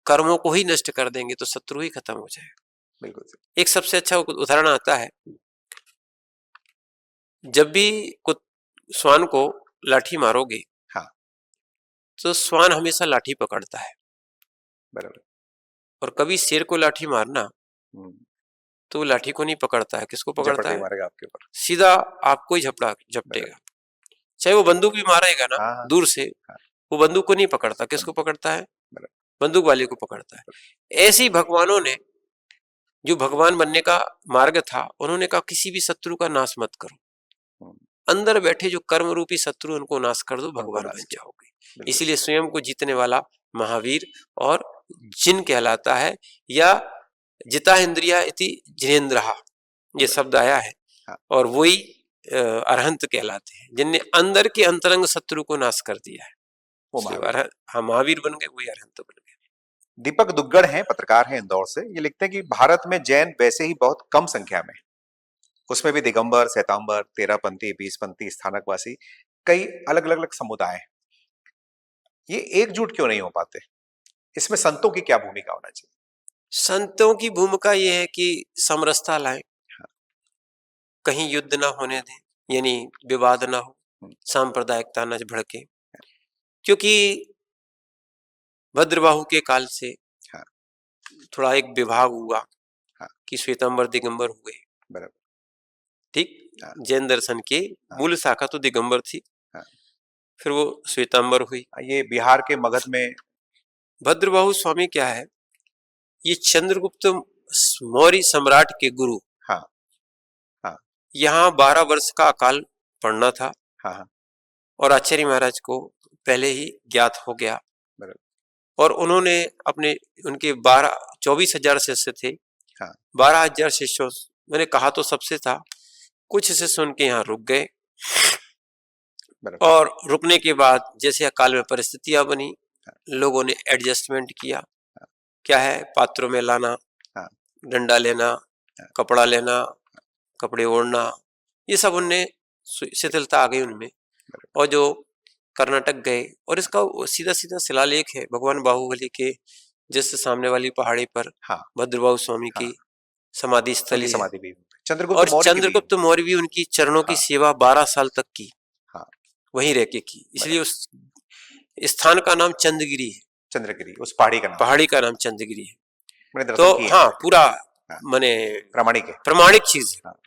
कर्मों को ही नष्ट कर देंगे तो शत्रु ही खत्म हो जाएगा। बिल्कुल। एक सबसे अच्छा उदाहरण आता है, जब भी श्वान को लाठी मारोगे, तो श्वान हमेशा लाठी पकड़ता है, बराबर। और कभी शेर को लाठी मारना हम्म, तो वो लाठी को नहीं पकड़ता है, किसको पकड़ता झपट के है? मारेगा आपके ऊपर। सीधा आपको ही बराबर। झपटेगा। चाहे वो बंदूक भी मारेगा ना हाँ हाँ दूर से, हाँ, वो बंदूक को नहीं पकड़ता, किसको बराबर। पकड़ता है? बराबर। बंदूक वाले को पकड़ता है। ऐसे ही भगवानों ने, जो भगवान बनने का मार्ग था, उन्होंने कहा किसी भी शत्रु का नाश मत करो, हम्म, अंदर बैठे जो कर्म रूपी शत्रु उनको नाश कर दो, उनको भगवान नाश बन किया। जाओगे। बिल्कुल इसीलिए स्वयं को जीतने वाला महावीर और जिन कहलाता है, या जिता इंद्रिया इति जिनेन्द्रहा, ये शब्द आया है, हाँ। और वही अरहंत कहलाते हैं, जिनने अंदर के अंतरंग शत्रु को नाश कर दिया है। वो इसलिए महावीर। हाँ, महावीर बन गए, वही अरहंत बन गए। दीपक दुग्गड़ हैं, पत्रकार हैं इंदौर से। ये लिखते हैं कि भारत में जैन वैसे ही बहुत कम संख्या में, उसमें भी दिगंबर, श्वेतांबर, तेरहपंथी, बीसपंथी, स्थानकवासी, कई अलग अलग समुदाय हैं। ये एकजुट क्यों नहीं हो पाते? इसमें संतों की क्या भूमिका होना चाहिए? संतों की भूमिका ये है कि समरसता लाएं, हाँ। कहीं युद्ध ना होने दें, यानी विवाद ना हो, हम्म, सांप्रदायिकता न भड़के। क्योंकि भद्रबाहु के काल से हाँ थोड़ा एक विभाग हुआ हाँ, कि श्वेतांबर दिगंबर हुए। बराबर। ठीक, हाँ जैन दर्शन के हाँ मूल शाखा तो दिगंबर थी, हाँ। फिर वो श्वेतांबर हुई। ये बिहार के मगध में। भद्रबाहु स्वामी क्या है? ये चंद्रगुप्त मौर्य सम्राट के गुरु। हाँ हाँ यहाँ 12 वर्ष का अकाल पड़ना था, हाँ हाँ, और आचार्य महाराज को पहले ही ज्ञात हो गया, बराबर। और उन्होंने अपने, उनके 24,000 शिष्य थे, हाँ 12,000 शिष्यों, मैंने कहा तो सबसे था, कुछ शिष्य उनके यहाँ रुक गए, बराबर। और रुकने के बाद जैसे अकाल में परिस्थितियां बनी, हाँ लोगों ने एडजस्टमेंट किया। हाँ क्या है? पात्रों में लाना, हाँ डंडा लेना, हाँ, कपड़ा लेना, कपड़े ओढ़ना, ये सब उनने शिथिलता आ गई उनमें। बराबर। और जो कर्नाटक गए, और इसका सीधा सीधा शिलालेख है भगवान बाहुबली के जस्ट सामने वाली पहाड़ी पर हाँ भद्रबाहु स्वामी हाँ, की समाधि उनकी स्थली है, समाधि भी, चंद्रगुप्त और मौर्य की भी। चंद्रगुप्त मौर्य भी उनकी चरणों की हाँ सेवा 12 साल तक की, हाँ, वहीं रह के की, इसलिए बराबर। उस स्थान का नाम चंद्रगिरी है, चंद्रगिरी उस पहाड़ी का नाम। पहाड़ी का नाम चंद्रगिरी है। मैंने तो दर्शन किए हैं हाँ, वहाँ के। पूरा हाँ, माने प्रामाणिक है। प्रमाणिक चीज है। हाँ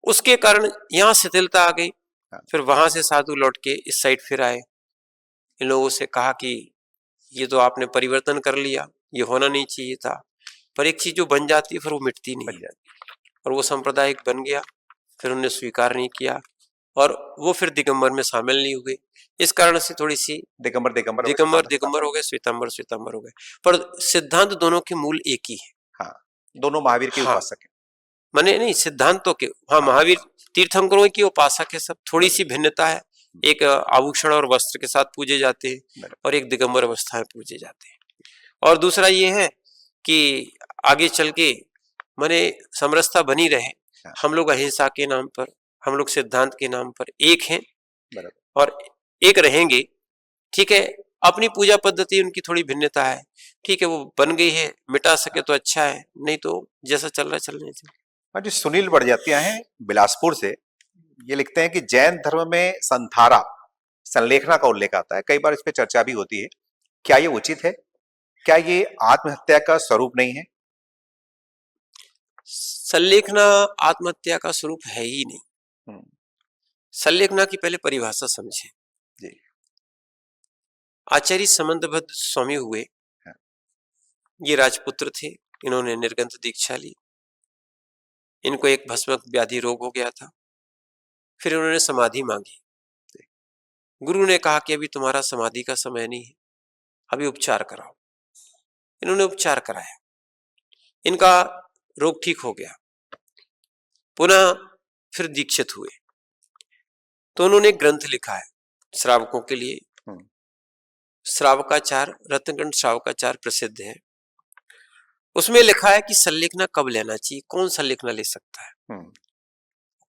उसके कारण यहाँ शिथिलता आ गई। हाँ, फिर वहां से साधु लौट के इस साइड फिर आए, इन लोगों से कहा कि ये तो आपने परिवर्तन कर लिया, ये होना नहीं चाहिए था, पर एक चीज जो बन जाती है फिर वो मिटती नहीं बन है, जाती। और वो सांप्रदायिक बन गया, फिर उन्होंने स्वीकार नहीं किया, और वो फिर दिगंबर में शामिल नहीं हुए। इस कारण से थोड़ी सी दिगंबर दिगंबर में दिगंबर श्वेतांबर। दिगंबर हो गए, श्वेतांबर श्वेतांबर हो गए, पर सिद्धांत दोनों के मूल एक ही है। हाँ, दोनों महावीर के हाँ, उपासक हैं। माने नहीं, सिद्धांतों के, हाँ, हाँ महावीर तीर्थंकरों की उपासक है सब, थोड़ी सी भिन्नता है, बराबर। एक आभूषण और वस्त्र के साथ पूजे जाते हैं, बराबर। और एक दिगंबर अवस्था में पूजे जाते हैं। और दूसरा ये है कि आगे चल के माने समरसता बनी रहे, हाँ, हम लोग अहिंसा के नाम पर, हम लोग सिद्धांत के नाम पर एक हैं, बराबर। और एक रहेंगे। ठीक है, अपनी पूजा पद्धति उनकी थोड़ी भिन्नता है, ठीक है, वो बन गई है, मिटा सके तो अच्छा है, नहीं तो जैसा चल रहा है चलने दो। हाँ जी, सुनील बड़जात्या हैं बिलासपुर से। ये लिखते हैं कि जैन धर्म में संधारा, संलेखना का उल्लेख आता है, कई बार इस पे चर्चा भी होती है। क्या ये उचित है? क्या ये आत्महत्या का स्वरूप नहीं है? संलेखना आत्महत्या का स्वरूप है ही नहीं। हम्म, संलेखना की पहले परिभाषा समझें। जी। आचार्य समंतभद्र स्वामी हुए, हाँ, ये राजपुत्र थे, इन्होंने निर्गंथ दीक्षा ली, इनको एक भस्मक व्याधि रोग हो गया था, फिर इन्होंने समाधि मांगी। गुरु ने कहा कि अभी तुम्हारा समाधि का समय नहीं है, अभी उपचार कराओ। इन्होंने उपचार कराया, इनका रोग ठीक हो गया, पुनः फिर दीक्षित हुए, तो उन्होंने एक ग्रंथ लिखा है श्रावकों के लिए, हम्म, श्रावकाचार, रत्नगंध श्रावकाचार प्रसिद्ध है। उसमें लिखा है कि संलेखना कब लेना चाहिए, कौन संलेखना ले सकता है, हम्म,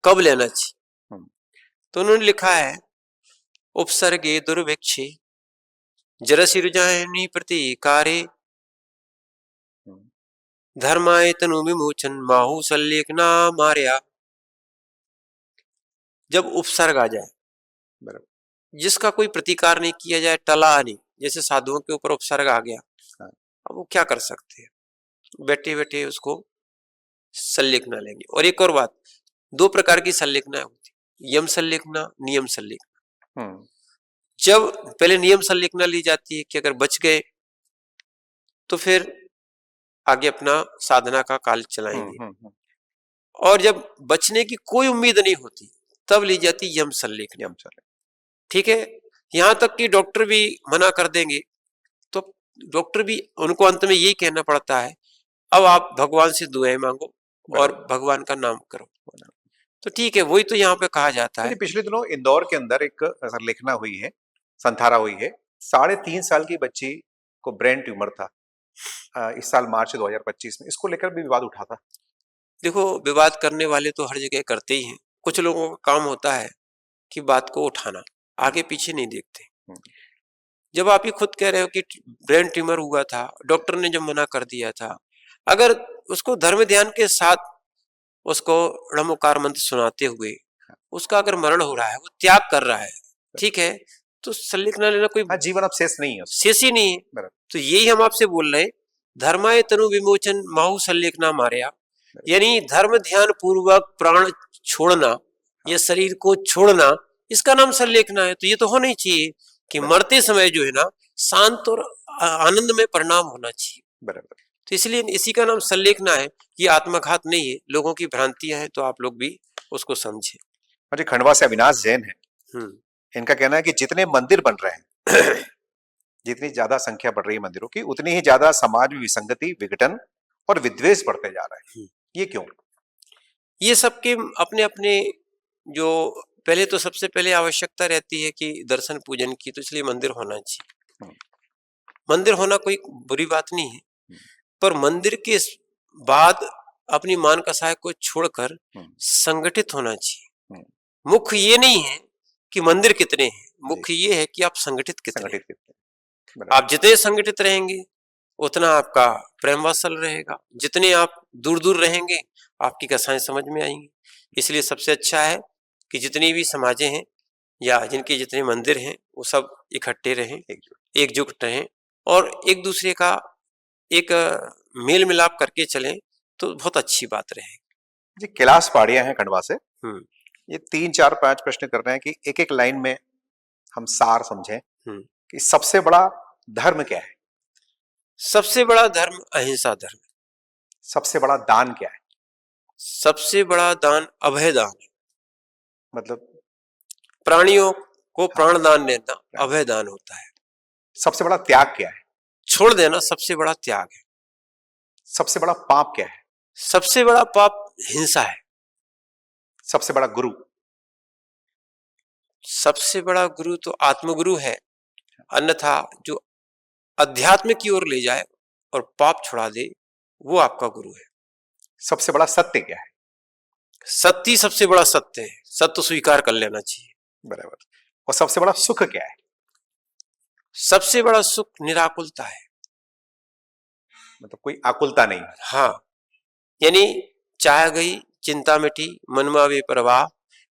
कब लेना चाहिए। हम्म, तो उन्होंने लिखा है, उपसर्गे दुर्भिक्षे जरसिरुजायनि प्रतिकारे हम्म, धर्माय तनु विमोचन माहु संलेखना मार्या। जब उपसर्ग आ जाए, बराबर। जिसका कोई प्रतिकार नहीं किया जाए, टला नहीं, जैसे साधुओं के ऊपर उपसर्ग आ गया, हाँ। अब वो क्या कर सकते हैं, बैठे बैठे उसको संलेखना लेंगे। और एक और बात, दो प्रकार की संलेखना होती, यम संलेखना, नियम संलेखना। जब पहले नियम संलेखना ली जाती है कि अगर बच गए तो फिर आगे अपना साधना का काल चलाएंगे, और जब बचने की कोई उम्मीद नहीं होती तब ली जाती यम संलेखना। ठीक है, यहां तक कि डॉक्टर भी मना कर देंगे तो डॉक्टर भी, उनको अंत में यही कहना पड़ता है अब आप भगवान से दुआएं मांगो और भगवान का नाम करो। तो ठीक है, वही तो यहाँ पे कहा जाता है। पिछले दिनों इंदौर के अंदर एक संलेखना हुई है, संथारा हुई है। 3.5 साल की बच्ची को ब्रेन ट्यूमर था इस साल मार्च 2025 में। इसको लेकर भी विवाद उठा था। देखो, विवाद करने वाले तो हर जगह करते ही हैं। कुछ लोगों का काम होता है कि बात को उठाना, आगे पीछे नहीं देखते। जब आप ही खुद कह रहे हो कि ब्रेन ट्यूमर हुआ था, डॉक्टर ने जब मना कर दिया था, अगर उसको धर्म ध्यान के साथ उसको णमोकार मंत्र सुनाते हुए उसका अगर मरण हो रहा है, वो त्याग कर रहा है, ठीक है, तो संलेखना लेना कोई जीवन अब शेष नहीं है, शेष ही नहीं है। तो यही हम आपसे बोल रहे हैं, धर्माय तनु विमोचन माहु संलेखना मारया, यानी धर्म ध्यान पूर्वक प्राण छोड़ना या शरीर को छोड़ना, इसका नाम संलेखना है। तो ये तो होना ही चाहिए कि मरते समय जो है ना, शांत और आनंद में परिणाम होना चाहिए। बराबर। तो इसलिए इसी का नाम संलेखना है। ये आत्मघात नहीं है, लोगों की भ्रांतियां हैं, तो आप लोग भी उसको समझे। मुझे खंडवा से अविनाश जैन है, इनका कहना है कि जितने मंदिर बन रहे हैं जितनी ज्यादा संख्या बढ़ रही है मंदिरों की, उतनी ही ज्यादा समाज में विसंगति, विघटन और विद्वेष बढ़ते जा रहे हैं। ये क्यों? ये सबके अपने अपने, जो पहले तो सबसे पहले आवश्यकता रहती है कि दर्शन पूजन की, तो इसलिए मंदिर होना चाहिए। मंदिर होना कोई बुरी बात नहीं है, पर मंदिर के बाद अपनी मान कसाय को छोड़कर संगठित होना चाहिए। मुख्य ये नहीं है कि मंदिर कितने हैं, मुख्य ये है कि आप संगठित कितने हैं। आप जितने संगठित रहेंगे उतना आपका प्रेम वात्सल्य रहेगा, जितने आप दूर दूर रहेंगे आपकी कथाएं समझ में आएंगी। इसलिए सबसे अच्छा है कि जितनी भी समाजें हैं या जिनके जितने मंदिर हैं वो सब इकट्ठे रहें, एकजुट रहें और एक दूसरे का एक मेल मिलाप करके चलें, तो बहुत अच्छी बात रहेगी। जी, कैलाश पाड़िया हैं खंडवा से। ये 3, 4, 5 प्रश्न कर रहे हैं कि एक एक लाइन में हम सार समझें कि सबसे बड़ा धर्म क्या है? सबसे बड़ा धर्म अहिंसा धर्म। सबसे बड़ा दान क्या है? सबसे बड़ा दान अभय दान है, मतलब प्राणियों को प्राण दान देना अभय दान होता है। सबसे बड़ा त्याग क्या है? छोड़ देना सबसे बड़ा त्याग है। सबसे बड़ा पाप क्या है? सबसे बड़ा पाप हिंसा है। सबसे बड़ा गुरु? सबसे बड़ा गुरु तो आत्मगुरु है, अन्यथा जो अध्यात्म की ओर ले जाए और पाप छुड़ा दे वो आपका गुरु है। सबसे बड़ा सत्य क्या है? सत्य सबसे बड़ा सत्य है, सत्य स्वीकार कर लेना चाहिए। बराबर। और सबसे बड़ा सुख क्या है? सबसे बड़ा सुख निराकुलता है, मतलब कोई आकुलता नहीं। हाँ, यानी चाह गई चिंता मिटी मनवा वे परवाह,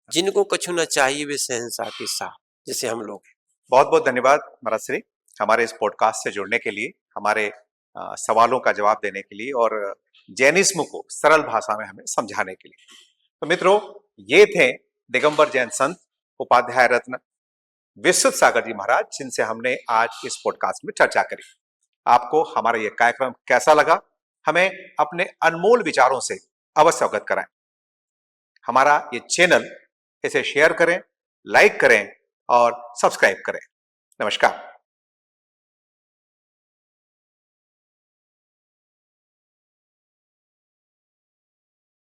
जिनको कछु न चाहिए वे सहनसा के साथ, जैसे हम लोग। बहुत बहुत धन्यवाद महाराज श्री, हमारे इस पॉडकास्ट से जुड़ने के लिए, हमारे सवालों का जवाब देने के लिए और जैनिज्म को सरल भाषा में हमें समझाने के लिए। तो मित्रों, ये थे दिगंबर जैन संत उपाध्याय रत्न विश्व सागर जी महाराज, जिनसे हमने आज इस पॉडकास्ट में चर्चा करी। आपको हमारा यह कार्यक्रम कैसा लगा, हमें अपने अनमोल विचारों से अवश्य अवगत कराएं। हमारा ये चैनल, इसे शेयर करें, लाइक करें और सब्सक्राइब करें। नमस्कार।